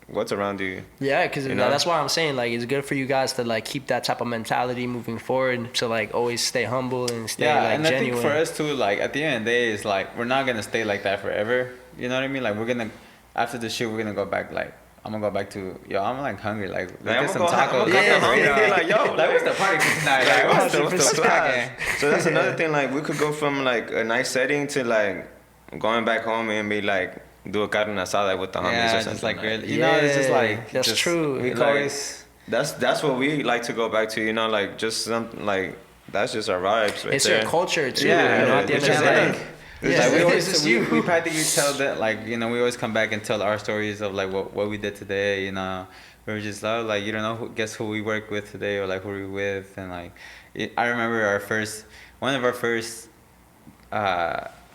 what's around you.
Yeah, because
you know?
that's why I'm saying like it's good for you guys to like keep that type of mentality moving forward, to like always stay humble and stay like
and
genuine.
I think for us too, like at the end of the day, it's like we're not gonna stay like that forever. You know what I mean? Like, we're gonna, after the shoot, we're gonna go back. Like, I'm gonna go back to, yo, I'm like hungry. Like, let's get some tacos.
Like, yo,
like, what's the party tonight? Like, what's the plan?
So that's another thing. Like, we could go from like a nice setting to like going back home and be like, do a carne asada with the homies or something.
Just like, really, you know, it's just like,
that's
just,
true.
We always,
that's what we like to go back to. You know, like just something like that's just our vibes. Right
it's
there.
your culture too.
Yeah,
you know, at the end of the day.
Yeah, like we practically tell that, like, you know, we always come back and tell our stories of like what we did today, you know. We were just like, you don't know, guess who we worked with today, or like who we with, and like, I remember one of our first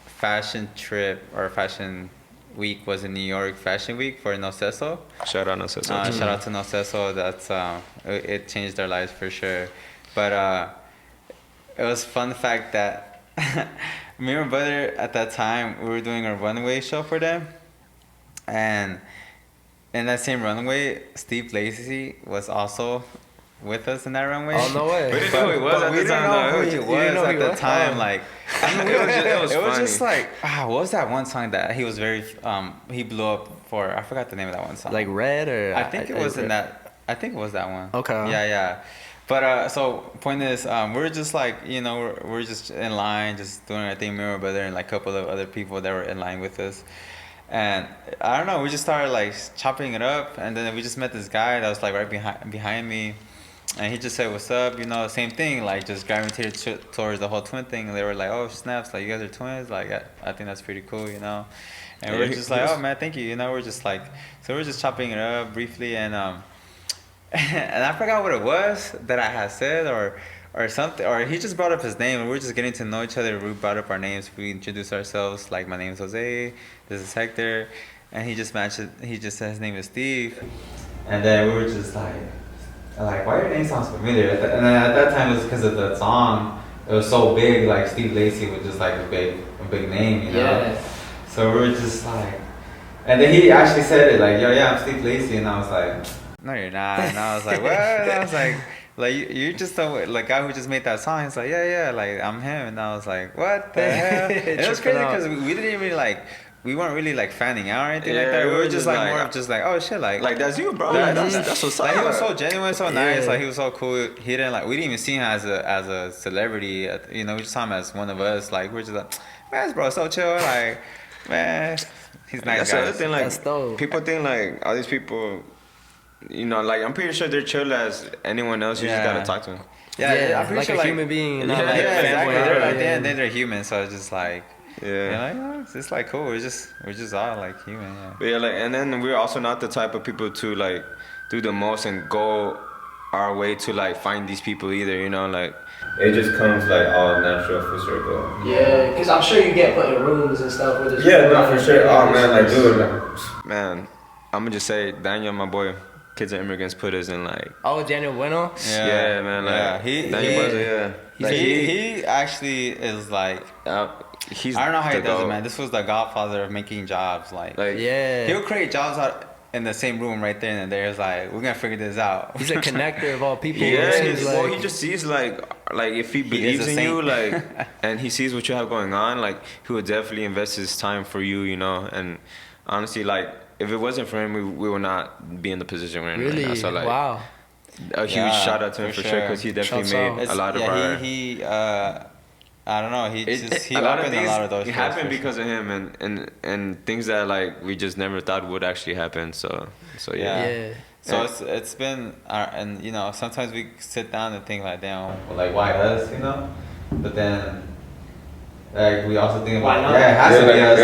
fashion trip or fashion week was in New York Fashion Week for Noceso.
Shout out Noceso.
Shout out to Noceso. That's it changed our lives for sure. But it was fun fact that me and my brother at that time, we were doing a runway show for them, and in that same runway, Steve Lacy was also with us in that runway.
Oh, no way.
We didn't know who he was at the time.
We didn't know who he was at the time. Like,
it was
just like, what was that one song that he was very, he blew up for? I forgot the name of that one song.
Like Red, or
I think it was in that. I think it was that one.
Okay.
Yeah. But so point is, we're just like, you know, we're just in line, just doing our thing, me and my brother, and like a couple of other people that were in line with us. And I don't know, we just started like chopping it up, and then we just met this guy that was like right behind me, and he just said, "What's up?" You know, same thing, like just gravitated towards the whole twin thing. And they were like, "Oh snaps, like you guys are twins." Like I think that's pretty cool, you know. And we're just like, "Oh man, thank you." You know, we're just like, so we're just chopping it up briefly, and and I forgot what it was that I had said or something, or he just brought up his name, and we were just getting to know each other. We brought up our names, we introduced ourselves, like, my name is Jose, this is Hector, and he just said his name is Steve, and then we were just like why your name sounds familiar, and then at that time it was because of that song. It was so big, like Steve Lacy was just like a big name, you know.
Yeah.
So we were just like, and then he actually said it, like, yo, yeah, I'm Steve Lacy, and I was like, no, you're not. And I was like, what? And I was like, you're just the like guy who just made that song. He's like, yeah, like I'm him. And I was like, what the hell? And it was crazy because we didn't even like we weren't really like fanning out or anything like
Yeah,
that. We
we
were
were
just
just
like
like-
more of just like, oh shit, like
Like, that's you, bro.
Yeah,
That's what's
like he was
up.
so genuine, so nice.
Yeah.
Like he was so cool. He didn't like. We didn't even see him as a celebrity. You know, we just saw him as one of us. Like we're just like, man, this bro, so chill. Like, man, he's nice.
That's the other
guys.
thing. Like,
That's dope.
people think like all these people, you know, like I'm pretty sure they're chill as anyone else. You just
Yeah.
gotta talk to them.
Yeah,
Yeah,
I'm pretty
like
sure
a human being, not
Yeah,
like
yeah,
a
exactly.
fanboy.
They're, at the
Yeah.
end, they're human, so it's just like,
Yeah.
you know, it's just like cool. We're just all like human. Yeah.
But yeah, like, and then we're also not the type of people to like do the most and go our way to like find these people either. You know, like
It just comes like all natural full circle.
Yeah, because I'm sure you get put in rooms and stuff where there's
Yeah,
people
no,
out
for
there.
sure. Oh man, like dude, like,
man, I'm gonna just say Daniel, my boy, Kids and Immigrants put us in like
Oh, Daniel Bueno.
yeah, man, like
yeah. He
Daniel was yeah. Like,
he actually is like,
he's
I don't know how he
the
does it,
GOAT.
man. This was the godfather of making jobs. Like
Yeah.
he'll create jobs out in the same room right there and there. It's like, we're gonna figure this out.
He's a connector of all people.
Yeah,
it seems
well,
like.
he just sees like if he
is
believes
a
in you,
saint.
like, and he sees what you have going on, like he would definitely invest his time for you, you know. And honestly, like if it wasn't for him, we would not be in the position we're in right
Really?
now. So like,
Wow.
a huge
Yeah,
shout out to him
for
for sure,
sure.
because he definitely
Shouts
made
out.
a lot of our.
he I don't know. He
A lot of
opened
things
a lot of those.
it
doors
happened
for
because of him, and things that like we just never thought would actually happen. So yeah.
Yeah.
So it's been and you know, sometimes we sit down and think like, damn,
Like why us, you know? But then like we also think
Why
about
not?
yeah, it has to be us.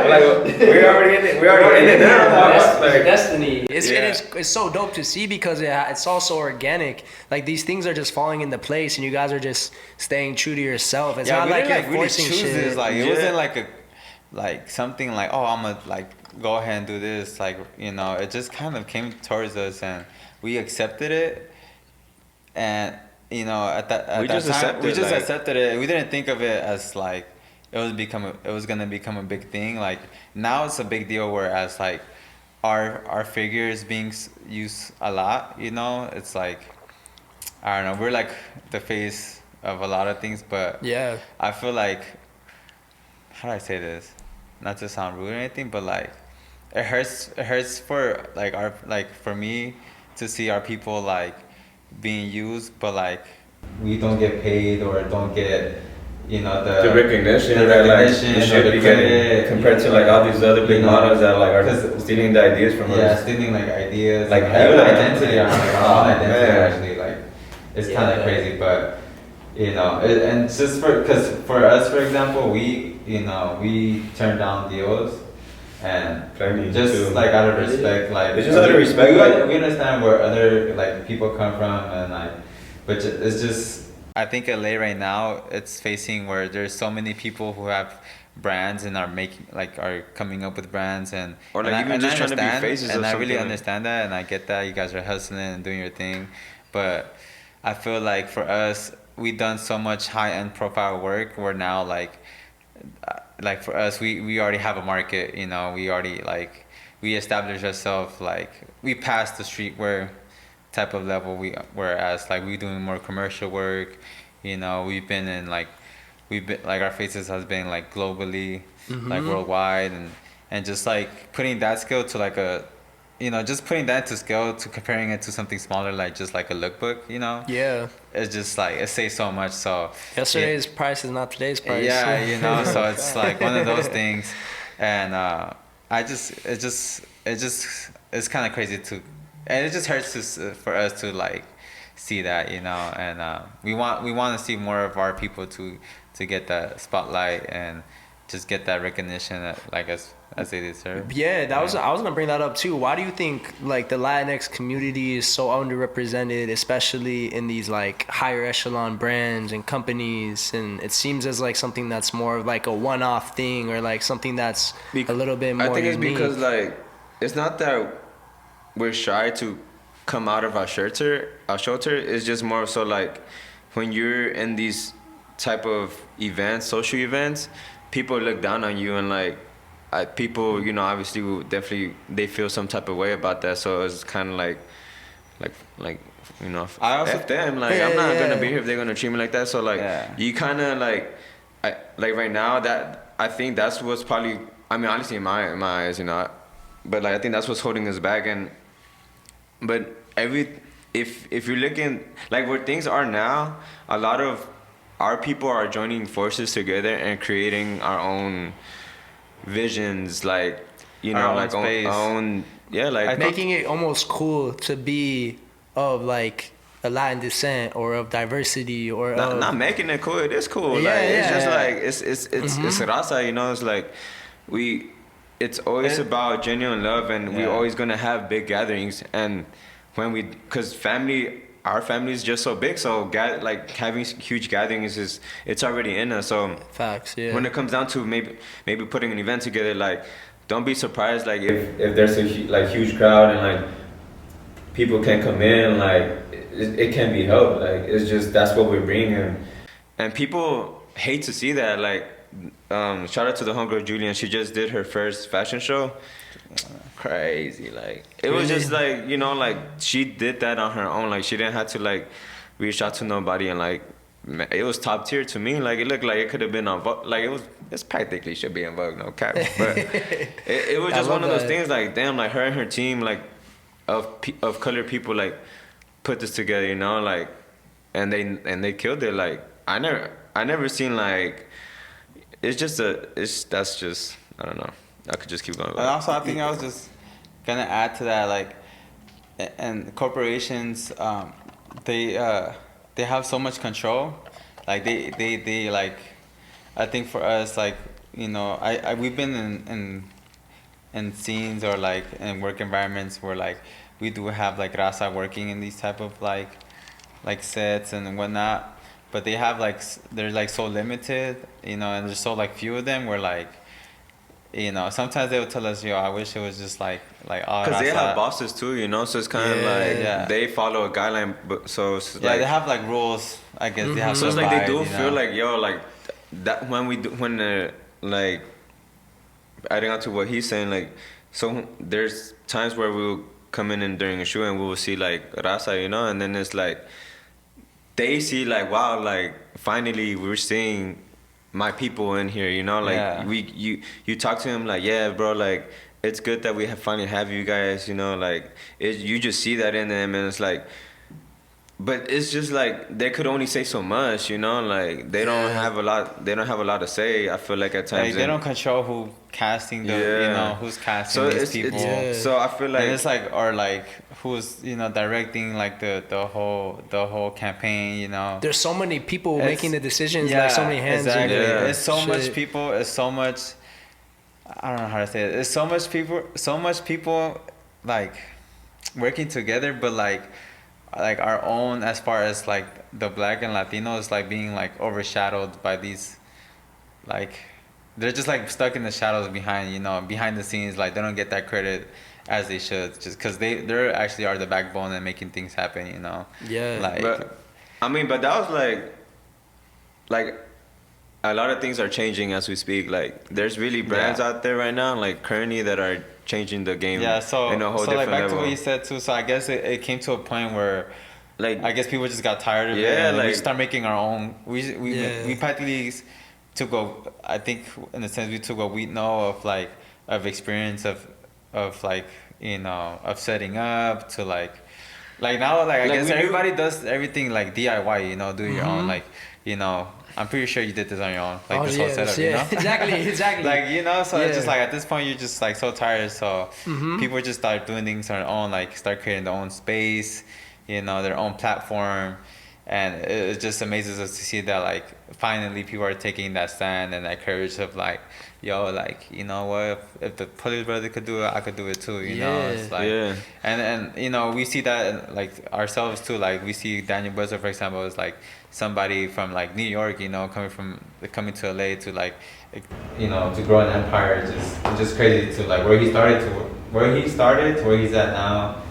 like, we're already in it. We're already in it now.
That's
Like,
destiny.
It's so dope to see because it's also organic. Like these things are just falling into place, and you guys are just staying true to yourself. It's not
we
like
didn't,
you're
really
forcing
choose
shit.
this. Like it
Yeah.
wasn't like something like, oh, I'm gonna like go ahead and do this. Like, you know, it just kind of came towards us and we accepted it. And you know, at that
We
that
just
time,
accepted,
we just
like-
accepted it. We didn't think of it as like it was gonna become a big thing. Like now it's a big deal. Whereas like our figure is being used a lot. You know, it's like, I don't know. We're like the face of a lot of things, but
Yeah.
I feel like, how do I say this? Not to sound rude or anything, but like, it hurts for like for me to see our people like being used, but like
we don't get paid or don't get, you know,
the recognition,
the
that, like,
recognition,
we should
the
be
credit,
getting compared to like all these other big
you know,
models that like are
'cause-
stealing the ideas from
yeah,
us.
stealing like ideas,
Like,
like
hell
even
yeah.
identity, our own identity
man.
actually, like it's kind of
Yeah.
crazy, but you know, and just because for us, for example, we turn down deals. And
Plenty,
just
too.
like out of respect, like
It's just out of respect, like-
we understand where other like people come from, and like, but it's just
I think LA right now it's facing where there's so many people who have brands and are coming up with brands and
Or, like,
and
even
and
just trying to be
understand,
faces
and
of
I really
something, like-
understand that and I get that you guys are hustling and doing your thing, but I feel like for us we've done so much high end profile work where now like for us we already have a market, you know, we already like we established ourselves, like we passed the streetwear type of level, whereas like we doing more commercial work, you know, we've been our faces has been like globally, like worldwide, and just like putting that skill to like a, you know, just putting that to scale to comparing it to something smaller, like just like a lookbook, you know,
Yeah.
it's just like it says so much. So
Yesterday's price is not today's price.
yeah, you know, so it's like one of those things, and it's kind of crazy to, and it just hurts for us to like see that, you know, and we want to see more of our people to get that spotlight and just get that recognition that, like as they deserve.
Yeah, I was gonna bring that up too. Why do you think like the Latinx community is so underrepresented, especially in these like higher echelon brands and companies? And it seems as like something that's more of like a one-off thing, or like something that's a little bit more
I think it's
unique.
because like it's not that we're shy to come out of our shelter. It's just more so like when you're in these type of events, social events, people look down on you, and like people, you know, obviously they feel some type of way about that. So it's kind of like you know,
I also-
F them. Like I'm not gonna be here if they're gonna treat me like that. So like
Yeah.
you kind of like right now that I think that's what's probably, I mean, honestly, in my eyes, you know, but like I think that's what's holding us back. But if you're looking like where things are now, a lot of our people are joining forces together and creating our own visions, like, you know, like our own, yeah, like
making it almost cool to be of like a Latin descent or of diversity or
not making it cool. It is cool.
Yeah,
like it's just
yeah.
like it's raza, you know. It's like it's always about genuine love, and we're always gonna have big gatherings. And when because our family is just so big, so like having huge gatherings it's already in us. So
facts, yeah.
when it comes down to maybe putting an event together, like don't be surprised, like
if there's a huge crowd and like people can come in, like it can be helped. Like it's just that's what we're bringing.
And people hate to see that. Like shout out to the homegirl Julian. She just did her first fashion show. Crazy, like it was just like, you know, like she did that on her own. Like she didn't have to like reach out to nobody, and like it was top tier to me. Like it looked like it could have been on Vogue. Like it's practically should be in Vogue, no cap. But it was just one of those things. Like damn, like her and her team, like of colored people, like put this together, you know, like and they killed it. Like I never seen like that's just I don't know. I could just keep going.
And also, I think I was just gonna add to that, like, and corporations, they have so much control, like they like, I think for us, like, you know, we've been in scenes or like in work environments where like we do have like raza working in these type of like sets and whatnot, but they have like they're like so limited, you know, and there's so like few of them where like, you know, sometimes they would tell us, yo, I wish it was just like all
because they have bosses too, you know, so it's kind of like they follow a guideline, but so it's like
they have like rules, I guess. They have
so it's like they do feel
know?
like, yo, like that when like adding on to what he's saying, like, so there's times where we'll come in and during a show and we will see like raza, you know, and then it's like they see like, wow, like finally we're seeing my people in here, you know, like you talk to him like, yeah, bro, like it's good that we finally have you guys, you know, like you just see that in them, and it's like, but it's just like they could only say so much, you know, like they don't have a lot to say. I feel like at times
like they don't control who casting you know, who's casting these people.
So I feel like,
and it's like, or like who's, you know, directing like the whole campaign, you know.
There's so many people making the decisions, like so many hands.
Exactly. It's so
shit.
much people. It's so much. I don't know how to say it. It's so much people, like working together, but like our own, as far as like the Black and Latinos, like being like overshadowed by these, like they're just like stuck in the shadows behind, you know, behind the scenes. Like they don't get that credit as they should, just because they actually are the backbone and making things happen, you know.
Yeah.
Like,
but that was like a lot of things are changing as we speak. Like there's really brands out there right now, like currently, that are changing the game.
Yeah, so
in a whole different
like back
level.
to what you said too. So I guess it came to a point where,
like,
I guess people just got tired of it, and
like,
we start making our own. We practically took I think in a sense we took what we know of experience of like, you know, of setting up to like now, like I guess everybody does everything like DIY, you know, do your own, like, you know. I'm pretty sure you did this on your own, like this whole setup, you know?
Exactly.
Like, you know, so it's just like at this point you're just like so tired, so people just start doing things on their own, like start creating their own space, you know, their own platform, and it just amazes us to see that like finally people are taking that stand and that courage of like, yo, like, you know what, if the Polio Brothers could do it, I could do it too, you know. It's like, and you know, we see that like ourselves too. Like we see Daniel Buzzer, for example, is like somebody from like New York, you know, coming to LA to like, you know, to grow an empire. It's just crazy to like where he started to where he's at now.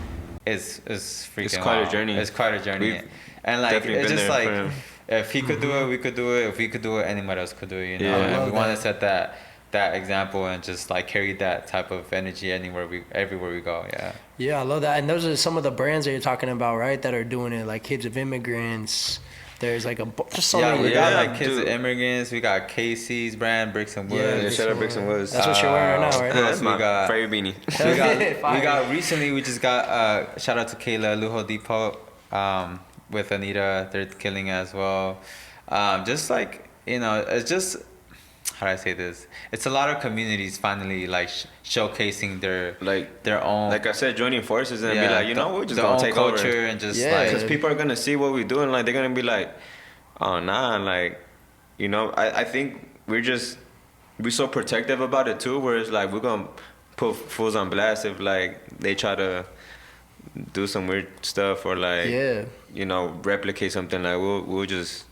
Is freaking.
It's quite a journey.
It's quite a journey. And like it's just like, if he could do it, we could do it. If we could do it, anybody else could do it, you know. And we want to set that example and just like carry that type of energy everywhere we go. Yeah,
I love that. And those are some of the brands that you're talking about, right, that are doing it, like Kids of Immigrants, There's like just so
Yeah,
many.
we got
Yeah,
like Kids
dude.
of Immigrants. We got Casey's brand, Bricks and Woods.
Yeah,
Bricks
shout out
and
Bricks and Woods.
That's what you're wearing right now, right?
Who else
That's
we
my
got?
fire beanie.
We got
Fire.
recently. We just got shout out to Kayla Lujo Depot with Anita. They're killing it as well. Just like it's just how do I say this? It's a lot of communities finally like showcasing their own
Like I said, joining forces and be like, we're just
their
gonna
own
take
culture
over.
and just
Yeah.
like
Because people are gonna see what we're doing, like they're gonna be like, oh nah, like, I think we're so protective about it too, where it's like we're gonna put fools on blast if like they try to do some weird stuff or like replicate something. Like we'll just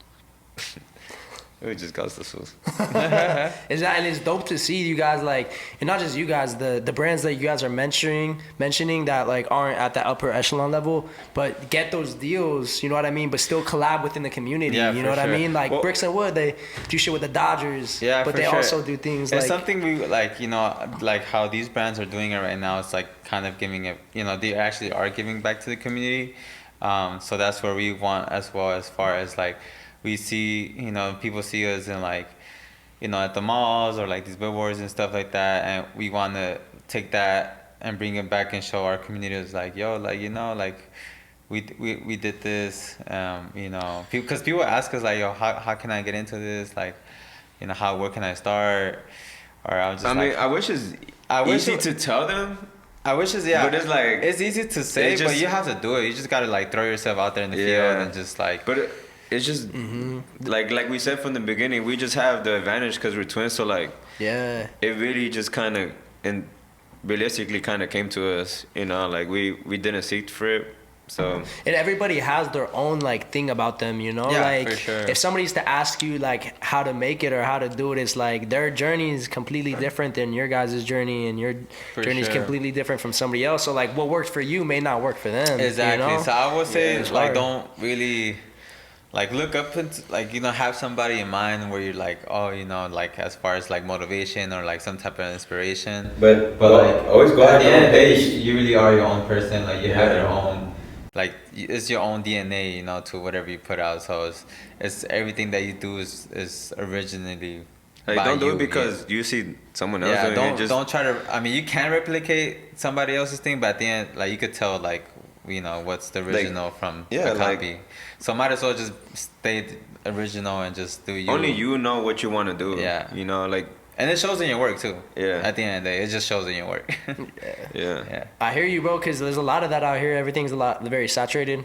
we just got the fools.
And it's dope to see you guys like, and not just you guys, the brands that you guys are mentioning that like aren't at the upper echelon level, but get those deals, you know what I mean? But still collab within the community,
Yeah,
you
for
know what I
sure.
mean? Like
Well,
Bricks and Wood, they do shit with the Dodgers,
yeah,
but
for
they
sure.
also do things
It's
like
something we like, like how these brands are doing it right now. It's like kind of giving it, they actually are giving back to the community. So that's where we want as well, as far as like we see, people see us in like, at the malls or like these billboards and stuff like that, and we want to take that and bring it back and show our communities like, yo, like like we did this, because people ask us like, yo, how can I get into this, like, where can I start, or I was just
I wish it's easy to tell them.
I wish it's
but it's like
it's easy to say, but you have to do it. You just gotta like throw yourself out there in the field and just like.
But it's just like we said from the beginning, we just have the advantage because we're twins. So like
yeah,
it really just kind of and realistically kind of came to us. Like we didn't seek for it. So
and everybody has their own like thing about them,
Yeah,
like
for sure.
if somebody's to ask you like how to make it or how to do it, it's like their journey is completely different than your guys' journey, and your
For
journey is
sure.
completely different from somebody else. So like what works for you may not work for them.
Exactly. So I would say
It's
like
hard.
don't really like look up into like have somebody in mind where you're like, oh, like as far as like motivation or like some type of inspiration.
But like
always go
at
ahead
the
your
end
own
of the day,
pace.
you really are your own person. Like you have
Yeah.
your own.
Like it's your own DNA, to whatever you put out. So it's everything that you do is originally.
like
by
don't do
you.
it because you see someone else
Yeah,
doing it.
don't try to. I mean, you can replicate somebody else's thing, but at the end, like you could tell, like what's the original from
yeah,
the
like-
copy. So might as well just stay original and just do you.
Only you know what you want to do.
Yeah.
Like
And it shows in your work too.
Yeah.
At the end of the day, it just shows in your work.
yeah.
Yeah.
I hear you, bro, because there's a lot of that out here. Everything's very saturated,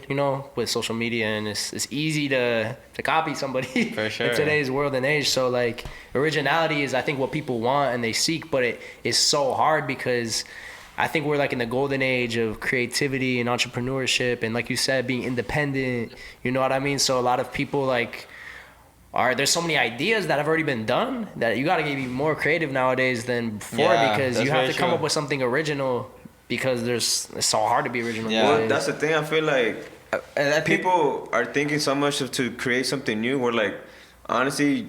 with social media, and it's easy to copy somebody
For sure.
in today's world and age. So like originality is, I think, what people want and they seek, but it is so hard because I think we're like in the golden age of creativity and entrepreneurship, and like you said, being independent. You know what I mean? So a lot of people like. There's so many ideas that have already been done that you got to be more creative nowadays than before,
Yeah,
because
that's
you have
very
to come
true.
up with something original, because it's so hard to be original.
Yeah.
Well,
nowadays.
that's the thing. I feel like
And I think-
people are thinking so much to create something new. Where like, honestly,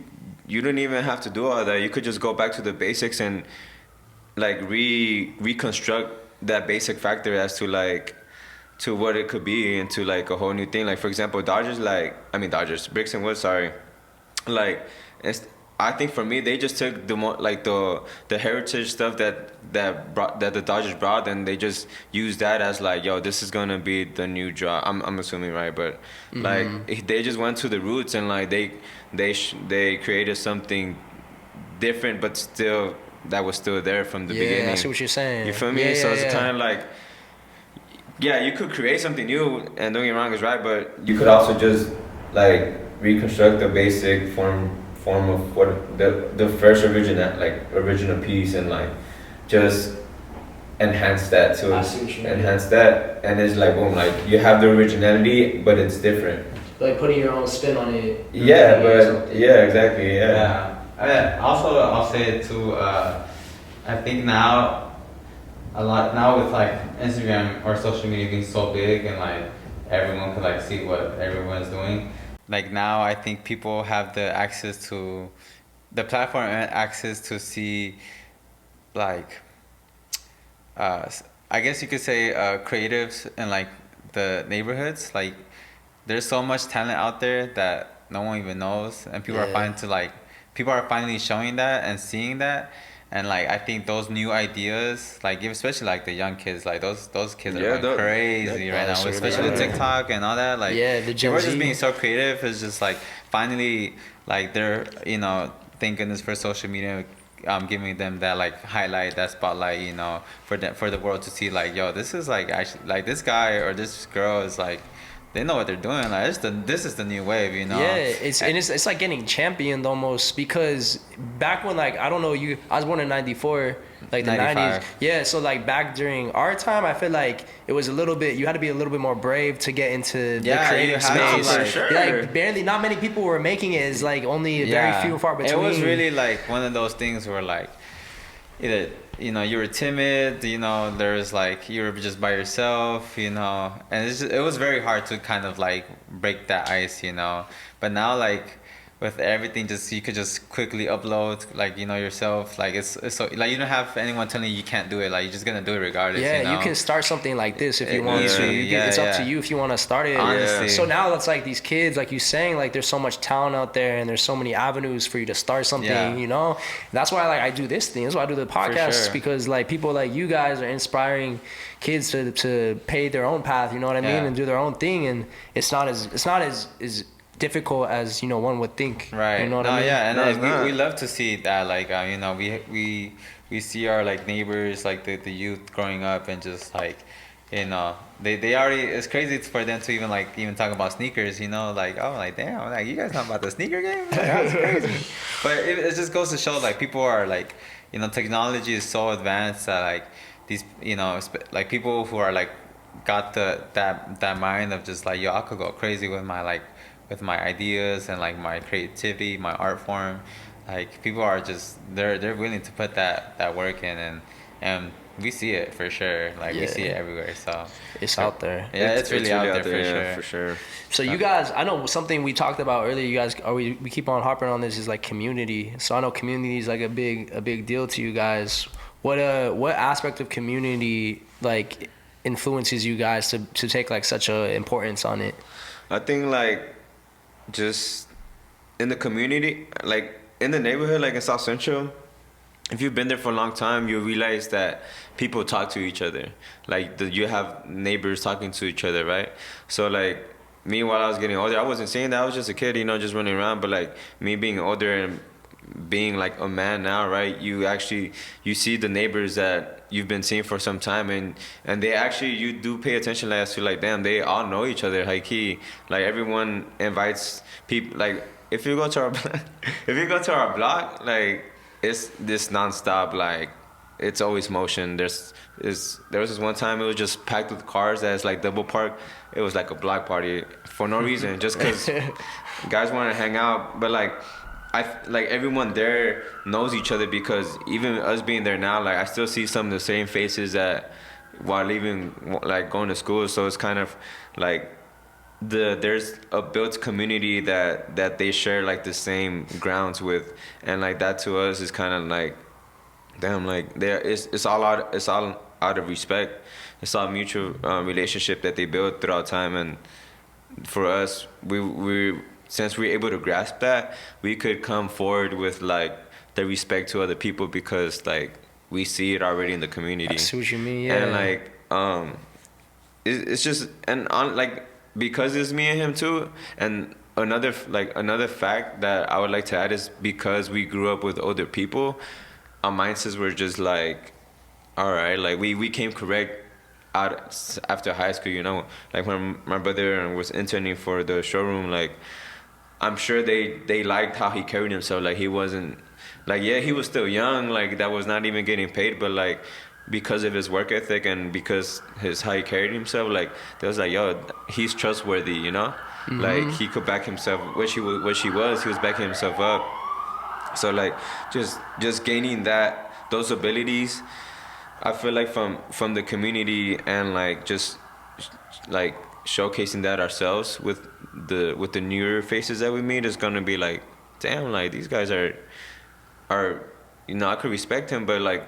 you don't even have to do all that. You could just go back to the basics and like reconstruct that basic factor as to like to what it could be into like a whole new thing. Like for example, Dodgers, Bricks and Wood. Sorry, like I think for me they just took the heritage stuff that the Dodgers brought, and they just used that as like, yo, this is gonna be the new draw. I'm assuming, right? But like they just went to the roots and like they created something different, but still that was still there from the beginning.
I see what you're saying.
You feel me?
Yeah,
So
yeah,
it's
yeah.
kind of like, yeah, you could create something new, and don't get me wrong, is right, but
You could also just like reconstruct the basic form of what the first original piece, and like just enhance that to
I see what you mean.
enhance that, and it's like boom, like you have the originality, but it's different.
Like putting your own spin on it.
Yeah,
or
but
something.
yeah, exactly, yeah.
Yeah. Also, I'll say it too. I think now, with like Instagram or social media being so big and like everyone could like see what everyone's doing. Like now, I think people have the access to the platform and access to see, like, I guess you could say creatives in like the neighborhoods, like there's so much talent out there that no one even knows, and people are finally showing that and seeing that. And like I think those new ideas, like especially like the young kids, like those kids are going crazy right now, especially with TikTok and all that. Like
the Gen
people are
Z.
just being so creative. It's just like finally like they're thank goodness for social media, giving them that like highlight, that spotlight, for the world to see like, yo, this is like actually like this guy or this girl is like, they know what they're doing. Like this is the new wave,
Yeah, it's like getting championed almost, because back when, like, I don't know, I was born in '94, like the
95.
'90s. Yeah, so like back during our time, I feel like it was a little bit, you had to be a little bit more brave to get into the creative space.
For sure.
Like barely, not many people were making it. It's like only very few and far between.
It was really like one of those things where like either you were timid, there's like you were just by yourself, and it was very hard to kind of like break that ice, but now like with everything, you could just quickly upload like yourself, like it's so like you don't have anyone telling you can't do it, like you're just gonna do it regardless.
You can start something like this if you want to. It's up to you if you want to start it.
Honestly.
So now it's like these kids, like you saying, like there's so much talent out there and there's so many avenues for you to start something. That's why like I do this thing. That's why I do the podcast, because like people like you guys are inspiring kids to pave their own path. You know what I mean, and do their own thing. And it's not as difficult as one would think.
Right.
You know what I mean?
Yeah, and we love to see that. Like we see our like neighbors, like the youth growing up, and just like they already, it's crazy for them to even talk about sneakers. Like, oh, like damn, like you guys know about the sneaker game? Like, that's crazy. But it just goes to show like people are like technology is so advanced that like these like people who are like got that mind of just like, yo, I could go crazy with my ideas and like my creativity, my art form. Like people are just they're willing to put that work in, and we see it for sure. Like we see it everywhere. So
it's out there.
Yeah, it's really out there
for sure.
So you guys, I know something we talked about earlier. You guys, we keep on harping on this, is like community. So I know community is like a big deal to you guys. What aspect of community like influences you guys to take like such a importance on it?
I think like just in the community, like in the neighborhood, like in South Central, if you've been there for a long time, you realize that people talk to each other. Like you have neighbors talking to each other, right? So like me, while I was getting older, I wasn't saying that. I was just a kid, just running around. But like me being older and being like a man now, right? You see the neighbors that you've been seeing for some time, and they actually, you do pay attention as to like, damn, they all know each other, high key. Like everyone invites people. Like if you go to our block, like it's this nonstop, like it's always motion. There was this one time it was just packed with cars that's like double parked. It was like a block party for no reason, just because guys want to hang out. But like like everyone there knows each other, because even us being there now, like I still see some of the same faces that while leaving, like going to school. So it's kind of like there's a built community that they share like the same grounds with, and like that to us is kind of like, damn, like it's all out of respect. It's all mutual relationship that they build throughout time, and for us, we since we're able to grasp that, we could come forward with like the respect to other people, because like we see it already in the community.
I see what you mean, yeah.
And like it's just, and on like, because it's me and him too. And another fact that I would like to add is, because we grew up with older people, our mindsets were just like, all right, like we came correct out after high school, like when my brother was interning for the showroom, like I'm sure they liked how he carried himself. Like he wasn't, like, yeah, he was still young, like that was not even getting paid, but like because of his work ethic and because how he carried himself, like they was like, yo, he's trustworthy, Mm-hmm. Like he could back himself, which he was backing himself up. So like just gaining those abilities, I feel like from the community, and like just like showcasing that ourselves with the newer faces that we meet, is gonna be like, damn, like these guys are I could respect him, but like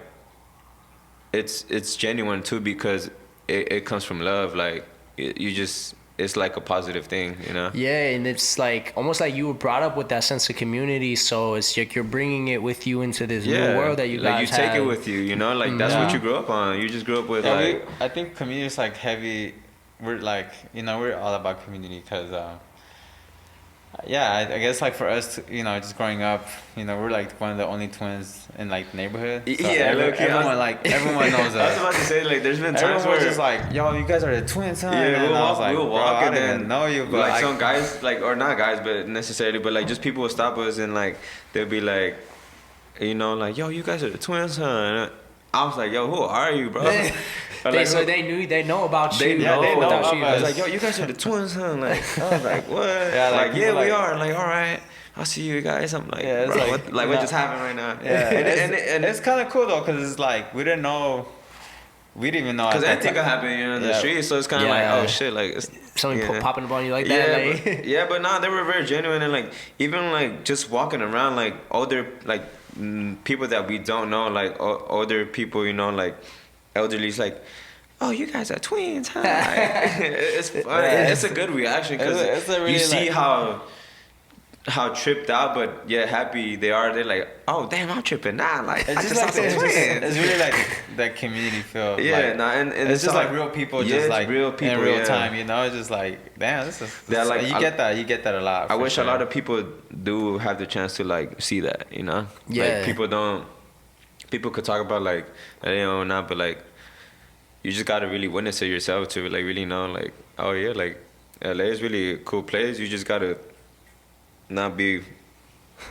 it's genuine too, because it comes from love. Like you just it's like a positive thing, you know.
Yeah, and it's like almost like you were brought up with that sense of community, so it's like you're bringing it with you into this new world that you
like
guys
you take
have.
it with you, you know, like that's what you grew up on. You just grew up with like
I think community is like heavy. We're like, you know, we're all about community because, yeah, I guess like for us, you know, just growing up, you know, we're like one of the only twins in like the neighborhood. So everyone knows us.
I was about to say, like, there's been times
Everyone
where
was just like, yo, you guys are the twins, huh?
yeah,
And I was like,
we'll
bro,
walk
I
in
didn't
and
know you, but
like some guys, like, or not guys, but necessarily, but like just people will stop us and like they'll be like, you know, like, yo, you guys are the twins, huh? And I was like, yo, who are you, bro?
So they know about you.
They know
without
about
you.
us. I was like, yo, you guys are the twins, huh? Like, I was like, what?
Yeah, like,
yeah, we
like-
are. Like, all right, I'll see you guys. I'm like,
Yeah, it's
bro,
like,
what just happened right now?
Yeah,
and
it's kind of cool though, cause it's like we didn't even know.
because
at that
anything
time.
could happen, you know, in the
Yeah.
street. So it's kind of
Yeah.
like, oh shit, like it's,
Something
yeah.
popping up on you like that.
Yeah,
like.
but nah, they were very genuine and like even like just walking around like older like people that we don't know, like older people, you know, like elderly's like, oh, you guys are twins, huh? Like, it's fun.
Yeah.
It's a good reaction because
It's a really,
you see
like-
how tripped out but yet happy they are. They're like, oh damn, I'm tripping now. Like
It's
I
just
just
like
saw some twins.
it's really like that community feel.
Yeah,
like,
nah, and
it's just
all-
like real people,
yeah,
just
it's
like
real people
in real
yeah.
time. You know, it's just like damn, this is
Yeah, like,
you get that a lot.
I
for
wish
sure.
a lot of people do have the chance to like see that, you know?
Yeah.
Like people could talk about like, you know, not, but like, you just gotta really witness it yourself to like really know like, oh yeah, like LA is really a cool place. You just gotta not be,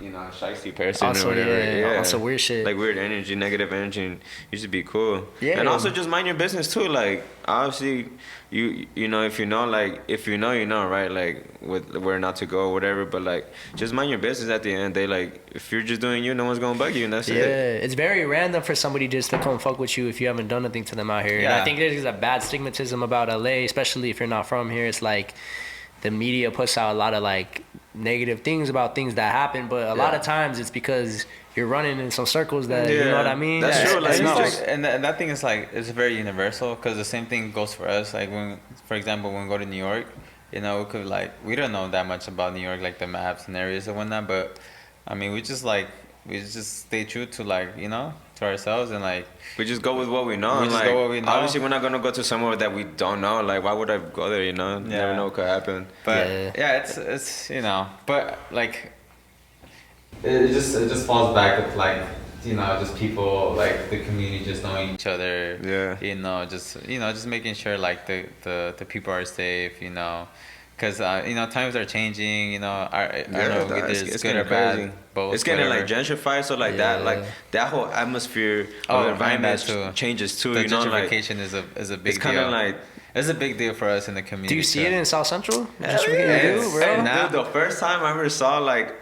you know, a shiesty person
Also,
or whatever.
yeah, also weird shit.
Like weird energy, negative energy, and you should be cool.
Yeah.
And also just mind your business too. Like obviously, you know, if you know, like if you know, right? Like with where not to go or whatever. But like just mind your business at the end of the day. Like if you're just doing you, no one's gonna bug you, and that's
Yeah,
it.
it's very random for somebody just to come fuck with you if you haven't done nothing to them out here. And I
Yeah.
think there's a bad stigmatism about LA, especially if you're not from here. It's like the media puts out a lot of like negative things about things that happen, but a lot of times it's because you're running in some circles that you know what I mean.
That's true. Like,
It's
you
not
just-
like, and that thing is like it's very universal because the same thing goes for us. Like when, for example, when we go to New York, you know, we could like we don't know that much about New York, like the maps and areas and whatnot. But I mean, we just stay true to like you know to ourselves and like
We just go with what we know.
We
and,
just
like,
go what we know.
Obviously, we're not gonna go to somewhere that we don't know. Like, why would I go there? You know,
Yeah.
never know what could happen.
But
Yeah.
yeah, it's you know, but like
It just falls back with like, you know, just people like the community just knowing.
each other.
Yeah.
You know, just making sure like the people are safe. You know, because you know times are changing. You know, I don't know
nah,
if
it's
it's good
getting
or bad.
crazy.
Both.
It's getting like
whatever.
gentrified, so like
Yeah.
that whole atmosphere
Oh,
of
and
environment
that too.
changes too.
The
You know, like
gentrification is a big
it's kind
deal.
of like.
It's a big deal for us in the community.
Do you see
too.
it in South Central?
Hell
Gentrification?
yeah.
You do, bro?
And
Now-
dude, the first time I ever saw like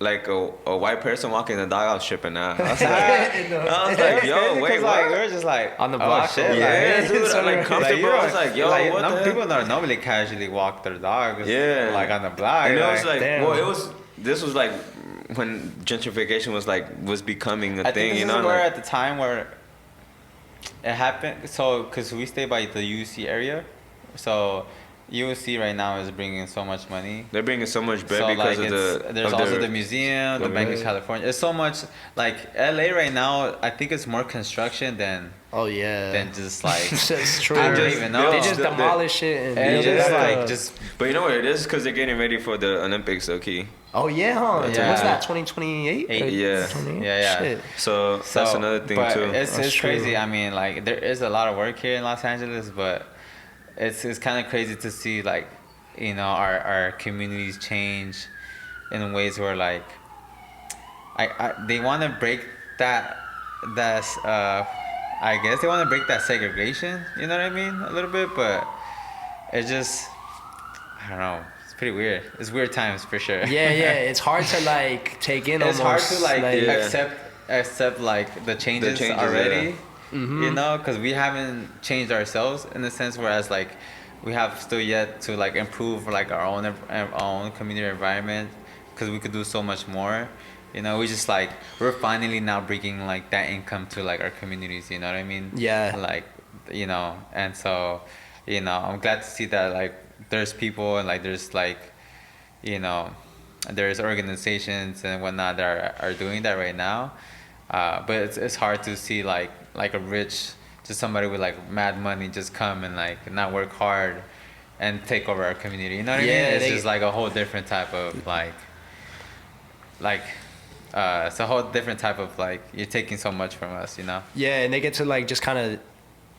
a white person walking the dog, I was tripping out. I was like, I was like, yo, wait,
like,
what?
we were just like
On the
oh,
block?
shit,
Yeah,
like,
dude, like comfortable.
you
I was like, yo, what the hell?
people don't normally casually walk their dogs.
Yeah.
like on the block.
And it was like,
damn.
well, this was like when gentrification was becoming a
I
thing,
think this
you
is
know.
where
Like,
at the time where it happened. So, cause we stay by the UC area, so UC right now is bringing so much money.
they're bringing so much bread
So
because
like
of the.
there's
of
also
their-
the museum, the
the
Bank of
museum.
California. It's so much like LA right now. I think it's more construction than
Oh yeah.
just like
It's true.
I don't
just
even know.
They just
the-
demolish it and
and
build
just
it back
like
up.
just
But you know what it is? Because they're getting ready for the Olympics, okay.
Oh yeah, huh?
Yeah.
What's that? 2028?
Eight.
Yeah.
Yeah.
Shit.
So that's another thing
but
too.
It's
That's
crazy.
true.
I mean, like there is a lot of work here in Los Angeles, but it's kind of crazy to see like you know our communities change in ways where like they want to break that's I guess they want to break that segregation. You know what I mean? A little bit, but it just I don't know. It's pretty weird. It's weird times for sure.
Yeah, it's hard to like take in.
It's hard to like
Yeah.
accept like the changes,
changes,
already.
Mm-hmm.
You know, because we haven't changed ourselves in a sense. Whereas like we have still yet to like improve like our own community environment because we could do so much more. You know, we just like we're finally now bringing like that income to like our communities. You know what I mean?
Yeah.
Like, you know, and so, you know, I'm glad to see that like there's people and like there's like, you know, there's organizations and whatnot that are doing that right now. But it's hard to see like a rich, just somebody with like mad money just come and like not work hard and take over our community. You know what I mean? It's just like a whole different type of it's a whole different type of like, you're taking so much from us, you know?
Yeah, and they get to like just kind of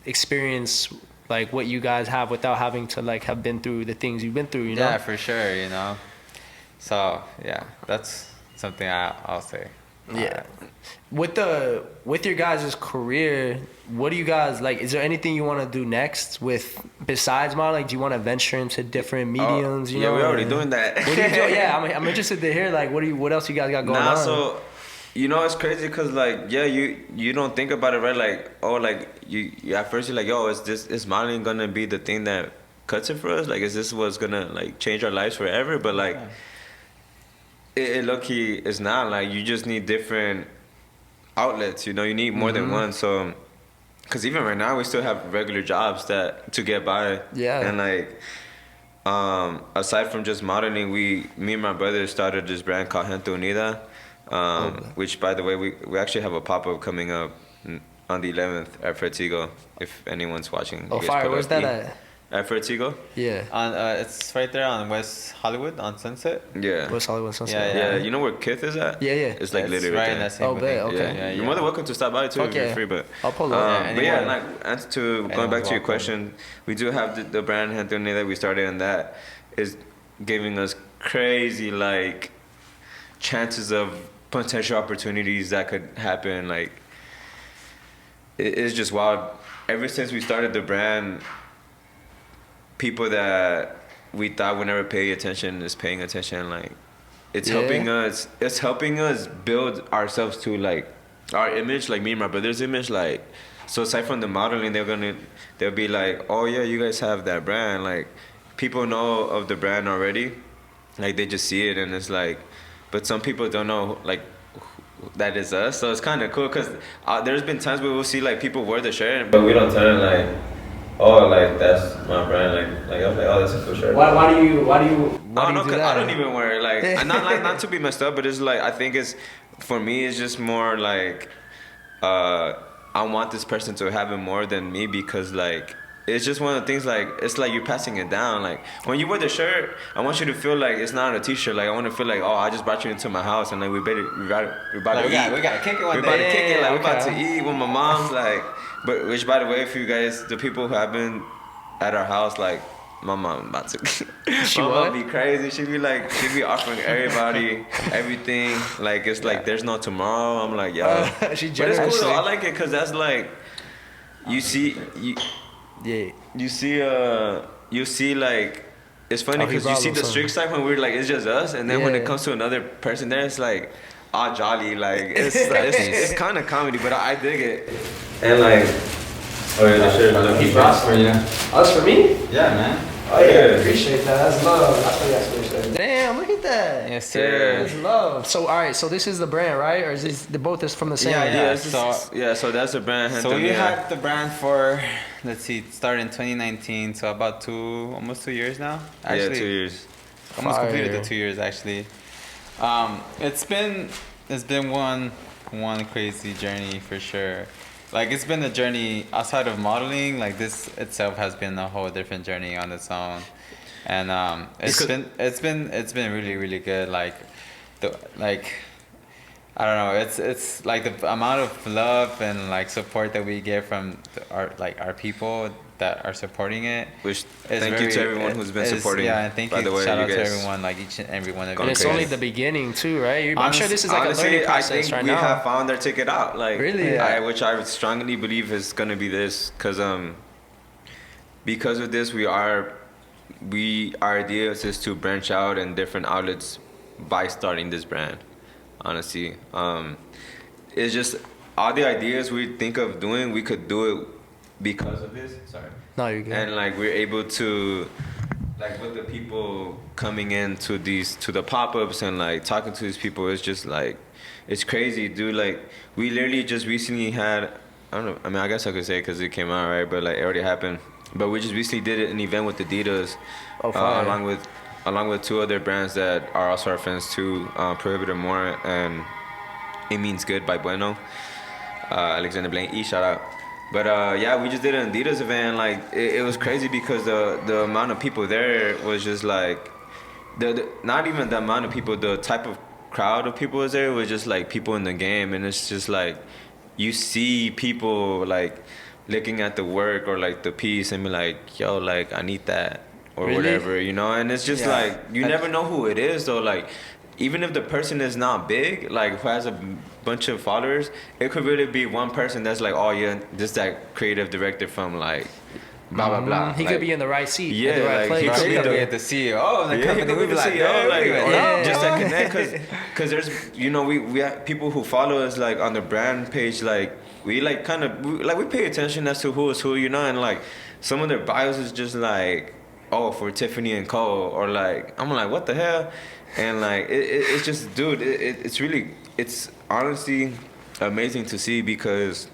experience like what you guys have without having to like have been through the things you've been through, you know?
Yeah, for sure, you know? So, yeah, that's something I'll say.
Yeah. With your guys' career, what do you guys like? Is there anything you want to do next with besides modeling? Do you want to venture into different mediums? You know,
we're already doing that.
What do you do? Yeah, I'm interested to hear like what else you guys got going on?
So you know, it's crazy because like you don't think about it, right? Like you at first you're like, yo, is modeling gonna be the thing that cuts it for us? Like, is this what's gonna like change our lives forever? But like. Yeah. It lucky it's not. Like, you just need different outlets, you know, you need more than one. So because even right now we still have regular jobs to get by. Yeah. And like aside from just modeling, me and my brother started this brand called Gente Unida, which by the way we actually have a pop-up coming up on the 11th at Fertigo, if anyone's watching.
Oh, fire. Where's that at?
At Fertigo?
Yeah. On it's right there on West Hollywood on Sunset.
Yeah.
West Hollywood Sunset.
Yeah. You know where Kith is at?
Yeah.
It's like literally right
in that same
bet. Okay.
Yeah. You're more than welcome to stop by too if you're free. But
I'll pull up.
But yeah, like answer to going back to your question, we do have the brand Gente Unida that we started, and that is giving us crazy like chances of potential opportunities that could happen. Like it's just wild. Ever since we started the brand, people that we thought would never pay attention is paying attention. Like it's helping us build ourselves to like our image, like me and my brother's image. Like, so aside from the modeling, they'll be like, oh yeah, you guys have that brand. Like people know of the brand already, like they just see it, and it's like, but some people don't know like that is us. So it's kind of cool because there's been times where we'll see like people wear the shirt, but we don't tell them like, oh, like that's my brand. Like I was like, oh, that's a cool shirt.
Why do you do that?
I don't even wear it. Like not to be messed up, but it's like I think it's for me. It's just more like I want this person to have it more than me, because like it's just one of the things. Like it's like you're passing it down. Like when you wear the shirt, I want you to feel like it's not a t-shirt. Like I want to feel like, oh, I just brought you into my house, and like we about to eat.
We gotta kick it one day.
We're about to kick it. Like we're about to eat with my mom's. Like. But which, by the way, for you guys, the people who have been at our house, like my mom about to, my mom be crazy. She be offering everybody everything. Like it's like there's no tomorrow. I'm like, yo, but it's cool though. I like it because that's like, you see like, it's funny because you see the strict side when we're like it's just us, and then when it comes to another person there, it's like. All jolly, like it's kind of comedy, but I dig it. And like, oh yeah, the shirt
he brought for you.
Oh, it's for me?
Yeah, man.
Oh yeah, appreciate that. That's love. That's what you guys appreciate. Damn, look at that.
Yes, sir.
That's love. So all right, so this is the brand, right? Or is this both is from the same?
So that's the brand.
So we had the brand for, let's see, it started in 2019, so about almost 2 years now. Actually,
2 years.
Almost completed the 2 years actually. It's been one crazy journey for sure. Like it's been a journey outside of modeling. Like this itself has been a whole different journey on its own, and it's been really really good. Like I don't know. It's like the amount of love and like support that we get from our people that are supporting it.
Which thank you to everyone who's been supporting.
Yeah, and thank you. Shout out to everyone, like each and every one of you.
And it's only the beginning too, right? I'm sure this is like a learning process right now.
We have found our ticket out, like
really,
which I strongly believe is gonna be this, because of this our idea is just to branch out in different outlets by starting this brand. Honestly, it's just all the ideas we think of doing, we could do it because of this. Sorry.
No, you're good.
And like we're able to, like with the people coming in to the pop-ups and like talking to these people, it's just like, it's crazy, dude. Like we literally just recently had, I don't know, I mean I guess I could say it because it came out, right? But like it already happened. but we just recently did an event with Adidas,
Oh, fire.
along with two other brands that are also our friends too, Prohibited More and It Means Good by Bueno, Alexander Blaine, shout out. But yeah, we just did an Adidas event. Like it was crazy because the amount of people there was just like the not even the amount of people, the type of crowd of people was there was just like people in the game, and it's just like you see people like looking at the work or like the piece and be like, yo, like I need that or
Really?
whatever, you know. And it's just like you never know who it is though. Like even if the person is not big, like who has a bunch of followers, it could really be one person that's like, oh yeah, just that creative director from like blah blah blah.
He
like,
could be in the right seat,
yeah,
in the right
like, he
place.
could
He
be
could
the-
be the CEO of the
yeah,
company.
he could
We'd
be
be
the
like,
CEO, like,
yeah,
or
yeah.
just to connect, cause there's, you know, we have people who follow us like on the brand page, like we like kind of we pay attention as to who is who, you know, and like some of their bios is just like, oh, for Tiffany and Co, or like I'm like, what the hell, and like it's just, dude, it's really, it's honestly amazing to see because.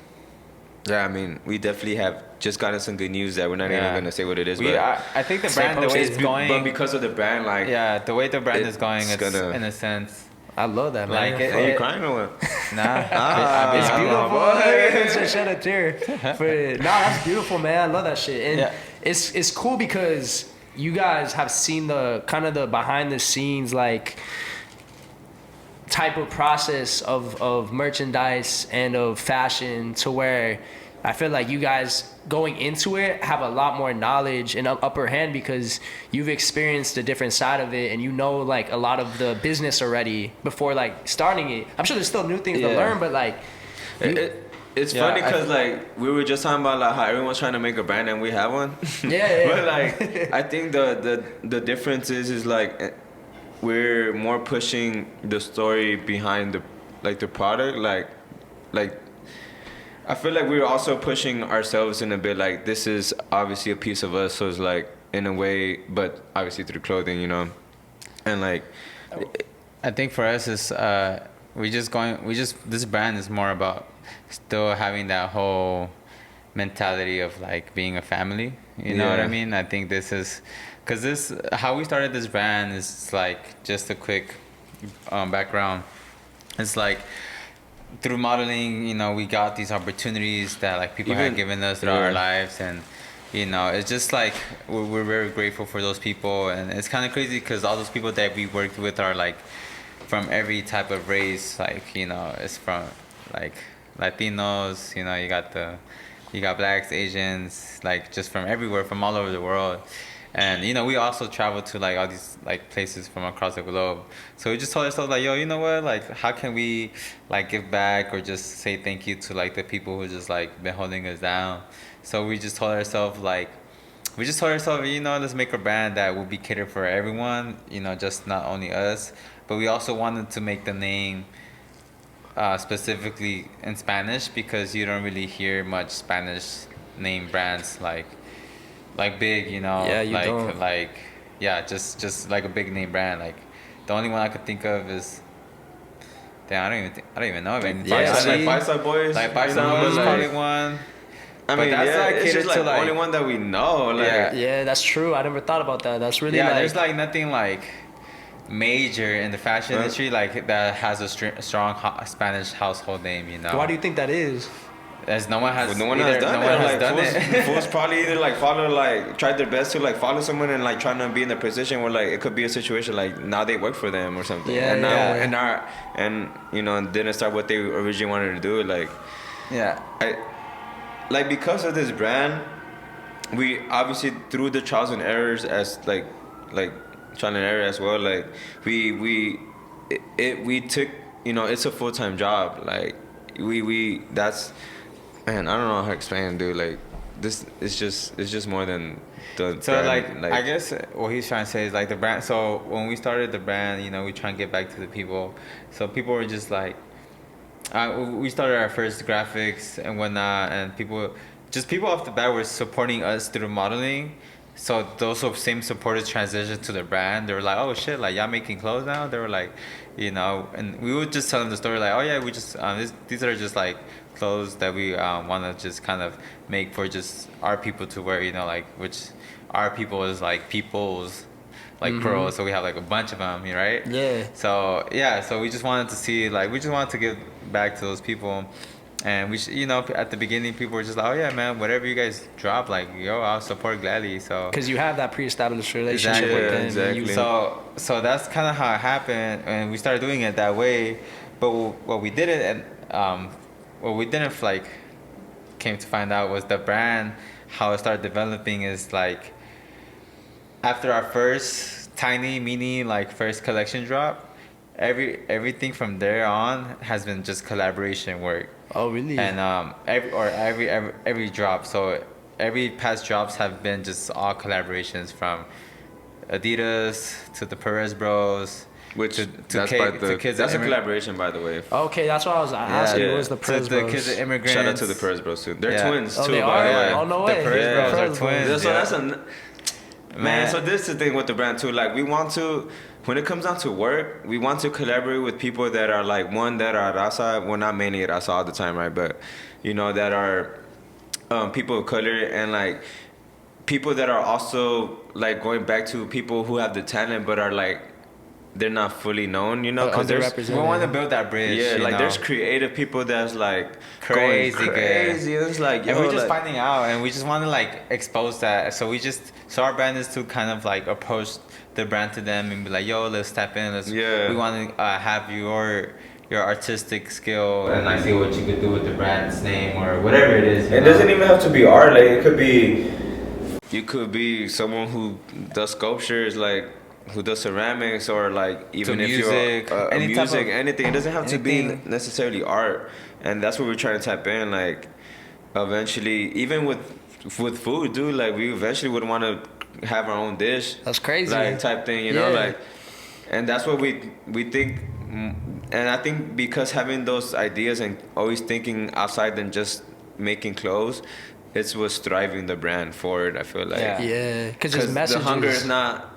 Yeah, I mean, we definitely have just gotten some good news that we're not even gonna say what it is. But
I think the brand, the way it's going,
but because of the brand, like
the way the brand is going,
it's
it's
gonna-
in a sense.
I love that, man.
Like it-
are you crying or what?
Nah,
It's
I don't know.
beautiful. Just shed a tear. Nah, that's beautiful, man. I love that shit. And
Yeah.
it's cool because you guys have seen the kind of the behind the scenes like type of process of merchandise and of fashion to where I feel like you guys going into it have a lot more knowledge and upper hand because you've experienced a different side of it and you know like a lot of the business already before like starting it. I'm sure there's still new things to
Yeah.
learn, but like
It's
Yeah,
funny because like we were just talking about like how everyone's trying to make a brand and we have one.
Yeah.
But like I think the difference is like we're more pushing the story behind the product, like I feel like we're also pushing ourselves in a bit, like this is obviously a piece of us, so it's like in a way, but obviously through clothing, you know, and like
I think for us is this brand is more about still having that whole mentality of like being a family, you know what I
Yeah.
mean? I think this is because how we started this brand is like just a quick background. It's like through modeling, you know, we got these opportunities that like people had given us throughout our lives, and you know, it's just like we're very grateful for those people, and it's kind of crazy because all those people that we worked with are like from every type of race, like, you know, it's from like Latinos, you know, you got blacks, Asians, like just from everywhere, from all over the world. And you know, we also travel to like all these like places from across the globe. So we just told ourselves like, yo, you know what? Like, how can we like give back or just say thank you to like the people who just like been holding us down? So we just told ourselves you know, let's make a brand that will be catered for everyone. You know, just not only us, but we also wanted to make the name specifically in Spanish because you don't really hear much Spanish name brands like big, you know,
Yeah, you
like
don't.
like yeah, just like a big name brand. Like the only one I could think of is damn, I don't even know. I mean,
Yeah,
like Five Side Boys,
like Five
you
Side
know,
Boys is
like-
probably one.
I
But
mean,
that's
yeah,
like
it's
catered
just like
to,
the
like-
only one that we know. Like,
Yeah.
yeah, that's true. I never thought about that. That's really
Yeah,
like
there's like nothing like major in the fashion
Right.
industry like that has a strong Spanish household name. You know,
why do you think that is?
as no one has
Well, no one has done it. Like,
done it.
fools probably either like tried their best to like follow someone and like trying to be in a position where like it could be a situation like now they work for them or something.
Yeah,
and now
yeah.
and you know didn't start what they originally wanted to do. Like
Yeah.
like because of this brand, we obviously through the trials and errors as like trial and error as well. Like we took, you know, it's a full-time job. Like we that's. Man, I don't know how to explain, dude. Like, this is it's just more than the
So
brand,
like I guess what he's trying to say is like the brand. So when we started the brand, you know, we try and get back to the people. So people were just like, we started our first graphics and whatnot, and people off the bat were supporting us through modeling, so those same supporters transitioned to the brand. They were like, oh shit, like y'all making clothes now? They were like, you know, and we would just tell them the story like, oh yeah, we just these are just like clothes that we want to just kind of make for just our people to wear, you know, like, which our people is like people's like plural, so we have like a bunch of them, right?
Yeah.
So yeah, so we just wanted to see, like, we just wanted to give back to those people. And we, you know, at the beginning, people were just like, "Oh yeah, man, whatever you guys drop, like, yo, I'll support gladly." So
Because you have that pre-established relationship
Exactly.
with them.
Exactly.
You,
so that's kind of how it happened, and we started doing it that way. But what we didn't, and what we didn't like, came to find out was the brand, how it started developing is like, after our first tiny mini like first collection drop, everything from there on has been just collaboration work.
oh, really?
And every drop, so every past drops have been just all collaborations, from Adidas to the Perez Bros,
Which
to
that's
K-
by
to
the
kids
that's a
that
collaboration, by the way.
Okay, that's what I was asking.
Yeah.
What was the
to
Perez
the
Bros?
kids that immigrants.
Shout out to the Perez Bros too. They're
Yeah.
twins
Oh,
too,
they
by
are?
the way.
Oh, no
The
way.
Perez
Yeah.
Bros are
Perez Bros.
twins.
So
yeah.
that's man. So this is the thing with the brand too. Like, we want to, when it comes down to work, we want to collaborate with people that are like, one, that are raza. Well, not mainly raza all the time, right? But you know, that are people of color, and like people that are also like going back to people who have the talent but are like, they're not fully known, you know, because there's
Underrepresented.
We want to build that bridge.
yeah,
you
like
know?
there's creative people that's like
Crazy
going
good.
crazy. It's like,
And
yo,
we're just
like,
finding out, and we just want to like expose that. So our brand is to kind of like approach the brand to them and be like, yo, let's step in.
Yeah.
We want to have your artistic skill and like see what you could do with the brand's name or whatever it is.
It doesn't even have to be art. Like, it could be.
you could be someone who does sculptures, like who does ceramics, or like even if
music,
you're
any type
music,
of-
anything. It doesn't have to be
anything.
necessarily art, and that's what we're trying to tap in. Like, eventually, even with food, dude. Like, we eventually would want to have our own dish.
That's crazy.
Like, type thing, you know,
Yeah.
like, and that's what we think. And I think because having those ideas and always thinking outside than just making clothes, it's what's driving the brand forward. I feel like.
Yeah.
Yeah, because
Because
there's messages.
the hunger is not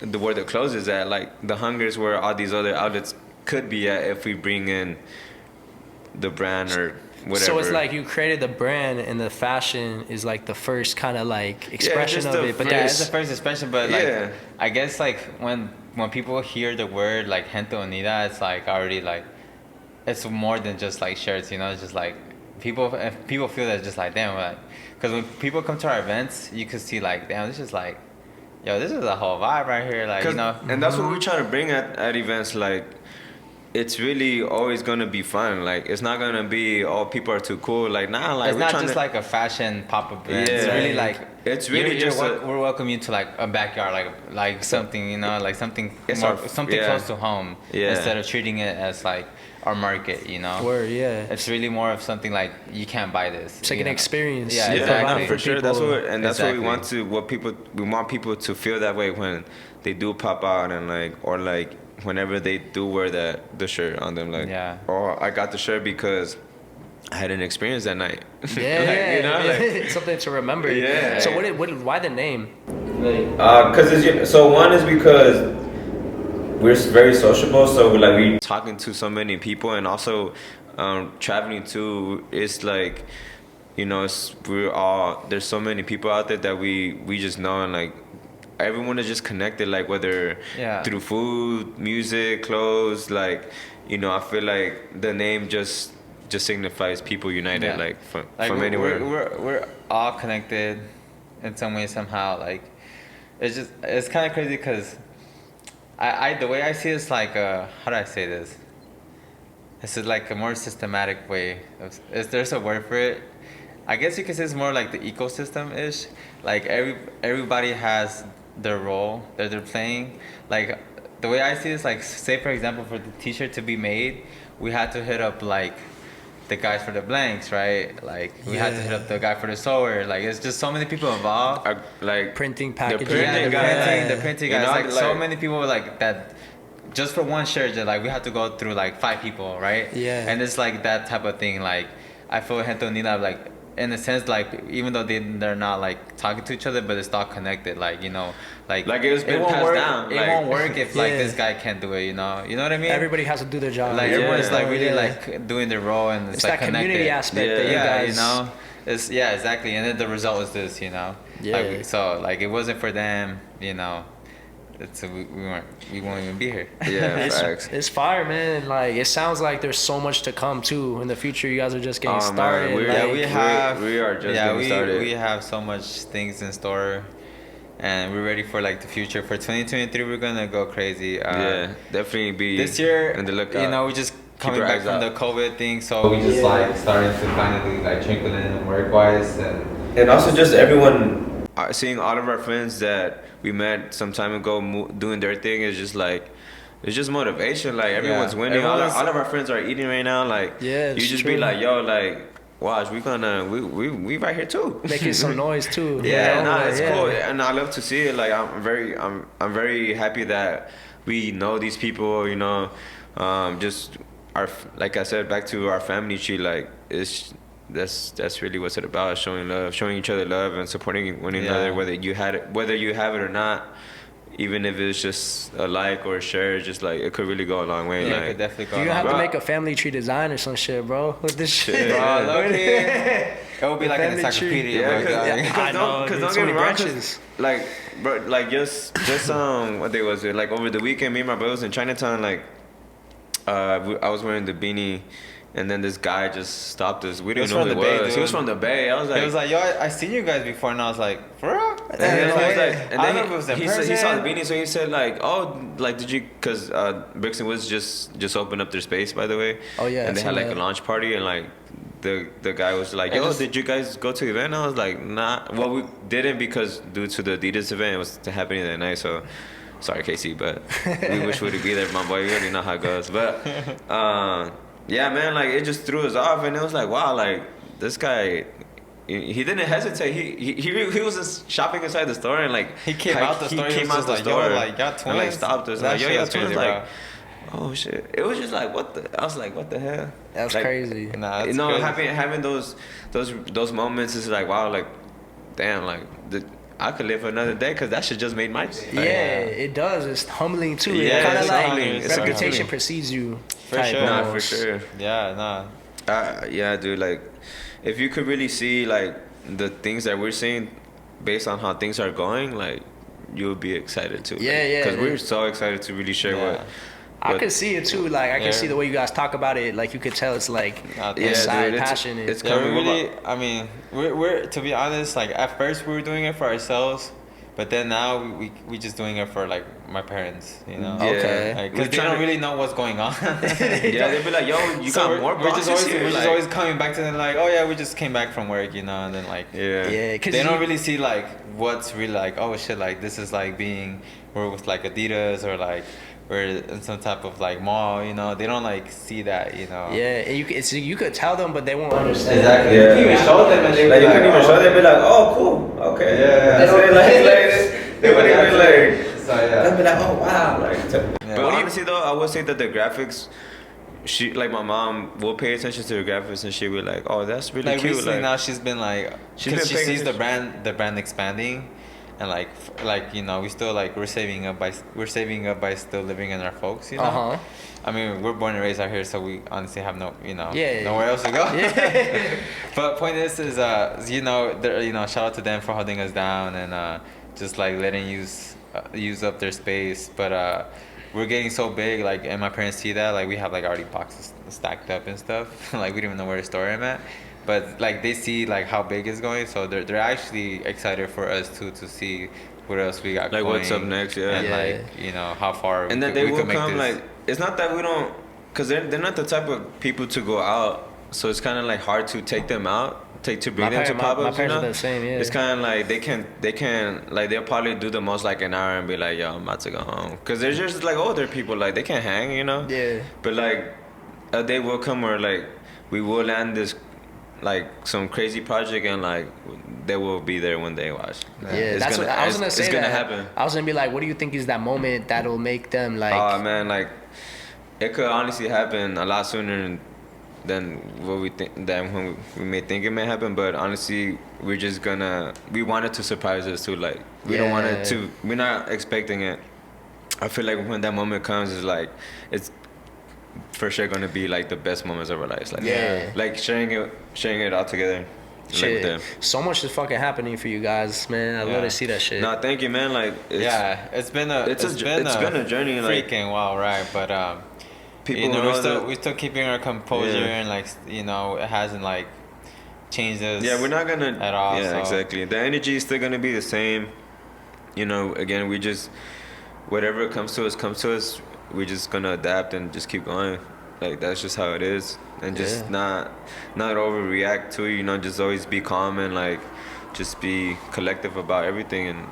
the where the clothes is at. Like, the hunger is where all these other outlets could be at if we bring in the brand or whatever.
So it's like you created the brand, and the fashion is like the first kind of like expression
just
of
the
it. But
Yeah,
there's
it's the first expression, but like
Yeah.
I guess like when people hear the word like gente unida, it's like already like it's more than just like shirts, you know. It's just like if people feel that, it's just like damn, like, because when people come to our events, you could see like damn, this is like, yo, this is a whole vibe right here, like, you know.
And that's what we try to bring at events. Like, it's really always gonna be fun. Like, it's not gonna be, oh, people are too cool. Like, nah, like,
It's
we're
not
trying
just
to,
like a fashion pop-up event. It's
Yeah.
really like
It's really just
we're welcoming you to like a backyard, like something, you know, like something
It's
more,
our-
something
yeah.
close to home,
Yeah.
instead of treating it as like our market, you know.
word, yeah.
It's really more of something like you can't buy this.
It's like
you
an
know?
experience.
Yeah,
You're
yeah,
providing
no, for sure. That's
people.
what, and that's what we
Exactly.
want to. We want people to feel that way when they do pop out, and like, or like whenever they do wear the shirt on them. Like,
Yeah.
oh, I got the shirt because I had an experience that night.
Yeah,
Like, you know, like,
something to remember.
Yeah.
So why the name?
Because so one is because we're very sociable, so like we
talking to so many people, and also traveling too. It's like, you know, there's so many people out there that we just know, and like everyone is just connected, like whether
Yeah.
through food, music, clothes. Like, you know, I feel like the name just signifies people united,
Yeah.
like from
we're,
anywhere.
we're all connected in some way, somehow. Like, it's kind of crazy because I the way I see it's like how do I say this? This is like a more systematic way. There's a word for it. I guess you could say it's more like the ecosystem ish. Like everybody has their role that they're playing. Like the way I see it is like, say for example, for the t-shirt to be made, we had to hit up like the guys for the blanks, right? Like we had to hit up the guy for the sewer. Like it's just so many people involved.
Like
Printing,
the
packaging.
printing
Yeah,
guy,
The printing
you
guys,
know,
like so
like-
many people like that. Just for one shirt, just like we had to go through like 5 people, right?
Yeah.
And it's like that type of thing. Like I feel Gente Unida, like in a sense, like even though they're not like talking to each other, but it's all connected. Like, you know, like
it's been
won't
passed
work,
down.
It
Like,
won't work if like
Yeah.
this guy can't do it. You know what I mean?
Everybody has to do their job.
Like everyone's
Yeah.
like really
Yeah.
like doing their role, and it's like
that community
connected.
aspect
Yeah.
that you
Yeah,
guys.
you know, it's exactly. And then the result is this, you know.
Yeah.
Like, so like it wasn't for them, you know. We won't even be here.
Yeah, facts.
It's fire, man. Like it sounds like there's so much to come too in the future. You guys are just getting
Oh, man,
started.
we're-
like,
Yeah, we
are just getting started.
we have so much things in store, and we're ready for like the future. For 2023, we're gonna go crazy.
Yeah, definitely be
This year,
in the lookout.
you know, we just coming
your
back
eyes
from
out.
the COVID thing, so
We just like starting to finally like trickle in work wise
And also just everyone.
Seeing all of our friends that we met some time ago doing their thing is just like, it's just motivation. Like everyone's winning.
Everyone's-
All of our friends are eating right now. Like
Yeah,
you
it's
just
true.
be like, yo, like watch, we right here too.
making some noise too. you
Yeah,
know?
nah,
Like,
it's
yeah.
cool, and I love to see it. Like I'm very happy that we know these people. You know, just like I said, back to our family tree. Like that's really what's it about, showing love, showing each other love, and supporting one another, whether you have it or not. Even if it's just a like or a share, just like it could really go a long way.
yeah,
like,
it could definitely go.
You're gonna have
Bro.
to make a family tree design or some shit, bro. With this shit.
Yeah.
Bro, look here. It will be like an
family tree.
encyclopedia.
Yeah,
bro.
I know,
because
dude,
don't
so
get me
many
wrong,
branches.
like, bro, like just what day was it? Like over the weekend, me and my brothers in Chinatown, like, I was wearing the beanie, and then this guy just stopped us. We didn't
was
know who
from
he
the Bay,
was.
dude.
He was from the Bay. I was like,
It was like, yo, I seen you guys before, and I was like, for real?
and then he was like, and
I
then
don't know if it was in
he saw the
person.
beanie, so he said like, oh, like did you? Because Bricks and Woods just opened up their space, by the way.
Oh, yeah,
and they
I
had
seen
like
that.
a launch party, and like the guy was like,
I
yo,
just-
did you guys go to the event? I was like, nah. Well, we didn't because due to the Adidas event, it was happening that night. So sorry, Casey, but we wish we would be there, my boy. We already know how it goes, but. Yeah, man, like it just threw us off, and it was like, wow, like this guy, he didn't hesitate. He was just shopping inside the store, and like
He came out the store.
He
He
came
was
out the
just like,
store,
yo, like, y'all
and like
twins?
stopped us,
That
like, yo,
shit
y'all
was
twins,
crazy,
like, oh shit. It was just like, what the? I was like, what the hell?
That's
Like,
crazy.
Nah, that's
You know,
crazy.
having those moments is like, wow, like, damn, like I could live another day because that shit just made my day.
Yeah, it does. It's humbling too.
Yeah,
it kind of
it's
like
humbling. It's
reputation
humbling.
precedes you.
For
type
sure.
Nah, for
almost.
sure.
Yeah, nah.
Yeah, dude. Like, if you could really see like the things that we're seeing, based on how things are going, like you'll be excited too.
Yeah, yeah,
Because we're
dude.
so excited to really share
Yeah.
I
what-
could see it too. Like I
Yeah.
can see the way you guys talk about it. Like you could tell it's like
Nah,
Yeah,
inside
dude, it's-
passion.
it's
Yeah, we
coming.
really. I mean, we're to be honest. Like at first, we were doing it for ourselves, but then now we just doing it for like my parents. You know.
Yeah.
Okay.
Like,
We're
cause they
trying
don't
to-
really know what's going on.
Yeah, they'd be like, yo, you
So
got more
we're just
boxes
always
here?
we're just
Like,
always coming back to them like, oh yeah, we just came back from work, you know, and then like
yeah.
Yeah, because
they don't really see like what's really like, oh shit, like this is like we're with like Adidas or like we're in some type of like mall, you know. They don't like see that, you know.
Yeah, and you could tell them, but they won't understand.
Exactly.
Yeah.
You can even show them and they
Like you
be
couldn't even show them, be like, oh cool, okay.
Yeah.
They don't they wouldn't even like.
So yeah.
They'd be like, oh wow, like.
Yeah.
But honestly though, I would say that the graphics, she like my mom will pay attention to the graphics and she will be like, oh, that's really
Like
cute.
recently
Like,
now she's been like,
She's
because
been
she
paying
sees the brand expanding, and like you know we still like we're saving up by still living in our folks, you know.
Uh-huh.
I mean we're born and raised out here, so we honestly have no
Yeah.
nowhere else to go.
Yeah.
But point is you know shout out to them for holding us down and just like letting use up their space, but we're getting so big, like, and my parents see that, like we have like already boxes stacked up and stuff. Like we don't even know where to store them at. But like they see like how big it's going, so they're actually excited for us to see what else we got
Like,
going.
what's up next, yeah.
And
Yeah.
like, you know, how far
and then they will come like, it's not that we don't, because they're not the type of people to go out, so it's kind of like hard to take them out, to bring them to
my
pop-ups, you
parents
know?
are the same. Yeah.
It's kind of like they can like they'll probably do the most like an hour and be like, yo, I'm about to go home, because they're just like older people, like they can't hang, you know.
Yeah.
But like a day will come where like we will land this like some crazy project and like they will be there when they watch.
Yeah,
It's
that's
gonna-
what I was gonna say.
It's gonna
that.
happen.
I was gonna be like, what do you think is that moment that'll make them like?
Oh man, like it could honestly happen a lot sooner than what we think than when we may think it may happen. But honestly, we wanted to surprise us too. Like we don't want it to. We're not expecting it. I feel like when that moment comes, it's for sure gonna be like the best moments of our lives. Like like sharing it all together.
Shit,
like
so much is fucking happening for you guys, man. I love to see that shit.
No, thank you, man. Like,
it's been a
journey. Like,
freaking wild ride, but
people,
you know, we're still keeping our composure and like, you know, it hasn't like changed us.
Yeah, we're not gonna
at all.
Yeah,
so.
exactly. The energy is still gonna be the same. You know, again, we just whatever comes to us. We're just gonna adapt and just keep going. Like that's just how it is, and just not overreact to it. You know, just always be calm and like just be collective about everything and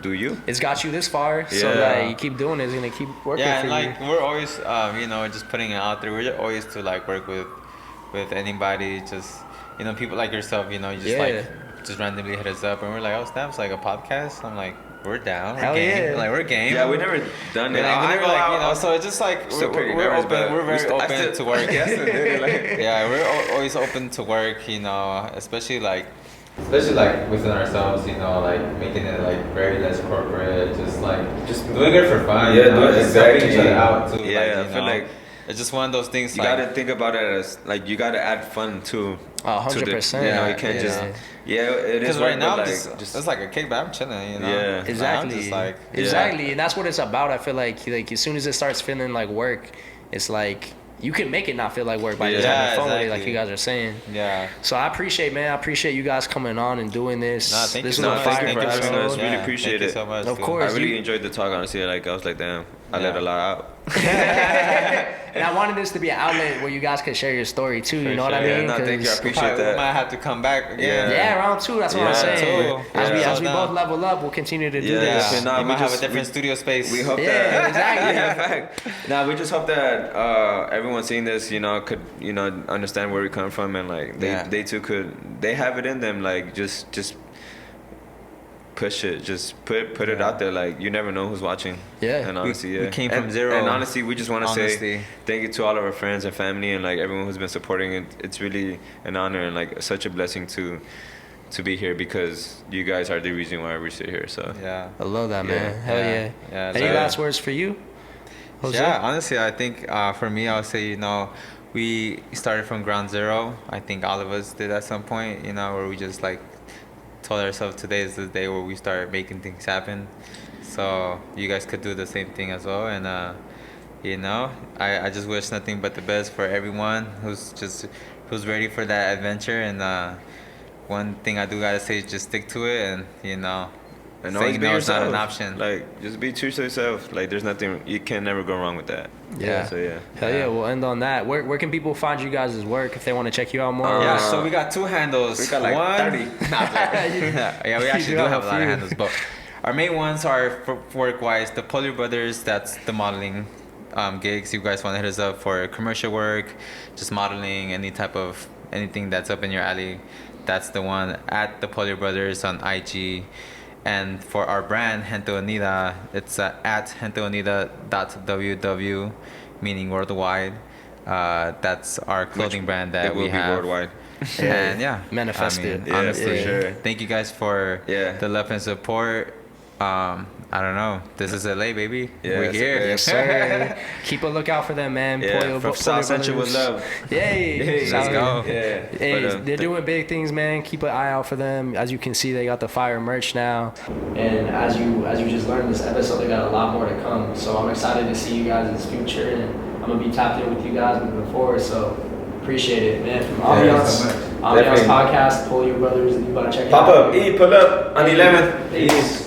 do you.
It's got you this far, so like you keep doing it, it's gonna keep working for
and
you.
like we're always, you know, just putting it out there. We're always to like work with anybody. Just you know, people like yourself. You know, you just like just randomly hit us up, and we're like, oh, snap, it's like a podcast. I'm like. We're down.
Hell
we're game.
yeah.
Like we're game.
Yeah, we never done it.
Like, you know, so it's just like we're open. We're very open to work. Yeah, we're always open to work. You know, especially like
within ourselves. You know, like making it like very less corporate. Just doing it for fun.
Yeah,
you know?
do it
Just helping
exactly.
each other out too.
Yeah,
like,
I feel like
it's just one of those things.
You
like,
gotta think about it as like you gotta add fun too.
100%.
You know, you can't just. Yeah, it is.
Because right now,
like,
just it's like a kickback. I'm chilling. You know.
Yeah.
Exactly.
I'm just like,
exactly, and that's what it's about. I feel like as soon as it starts feeling like work, it's like you can make it not feel like work by just having fun with it, like you guys are saying.
Yeah.
So I appreciate you guys coming on and doing this.
Nah, thank
this
you
was
so
a
much.
fire
Thank you for having us.
episode.
Really appreciate
thank
it.
You so much,
Of
dude.
course.
I really enjoyed the talk. Honestly, like I was like, damn, I let a lot out.
And I wanted this to be an outlet where you guys could share your story too. You know what I
Yeah,
mean?
no, thank you. I
'Cause-
appreciate
We
that.
might have to come back again.
Yeah, round two. That's what I'm
Yeah,
saying.
too.
As we
Yeah.
both level up, we'll continue to do
Yeah,
this.
definitely. Nah,
you
we
might have a
just-
different studio space.
We hope
Yeah,
that
exactly.
Yeah, fact. Nah, we just hope that everyone seeing this, you know, could understand where we come from and like they too they have it in them, like just push it, just put it out there. Like you never know who's watching.
Yeah.
And honestly,
we came from zero.
And honestly, we just want to say
Honestly.
thank you to all of our friends and family and like everyone who's been supporting it. It's really an honor and like such a blessing to be here because you guys are the reason why we sit here. So
Yeah.
I love that, man. Hell yeah.
Yeah.
Any last words for you, Jose?
Yeah, honestly, I think for me, I would say, you know, we started from ground zero. I think all of us did at some point, you know, where we just like told ourselves today is the day where we start making things happen. So you guys could do the same thing as well. And, you know, I just wish nothing but the best for everyone who's ready for that adventure. And one thing I do gotta say is just stick to it and, you know,
and always
saying
be
no is
yourself.
not an option.
Like just be true to yourself. Like there's nothing you can never go wrong with that.
Yeah.
So yeah.
Hell yeah. We'll end on that. Where can people find you guys' work if they want to check you out more?
Yeah, so we got two handles.
We got like
One,
30.
yeah, we actually
You
do
do
have
have
a
a
lot of
few.
handles, but our main ones are for work-wise. The Polio Brothers, that's the modeling gigs. You guys want to hit us up for commercial work, just modeling, anything that's up in your alley. That's the one at the Polio Brothers on IG. And for our brand, Gente Unida, it's at genteunida.ww, meaning worldwide. That's our clothing brand that
It will
we
be
have.
worldwide.
And yeah,
Manifest
I mean,
it.
Yeah,
honestly,
for sure.
thank you guys for the love and support. I don't know. This is LA, baby.
Yeah,
We're
it's
here.
LA.
Yes, sir. Keep a lookout for them, man.
Yeah, from South Central with love.
Yay.
Let's go.
Yeah.
Hey,
But,
they're doing big things, man. Keep an eye out for them. As you can see, they got the fire merch now. And as you just learned this episode, they got a lot more to come. So I'm excited to see you guys' future, and I'm gonna be tapped in with you guys moving forward. So appreciate it, man. From Ambiance, Ambiance
Definitely.
podcast, Polio Brothers, Levi, check it
Pop
out.
up, pull up on 11th.
Peace.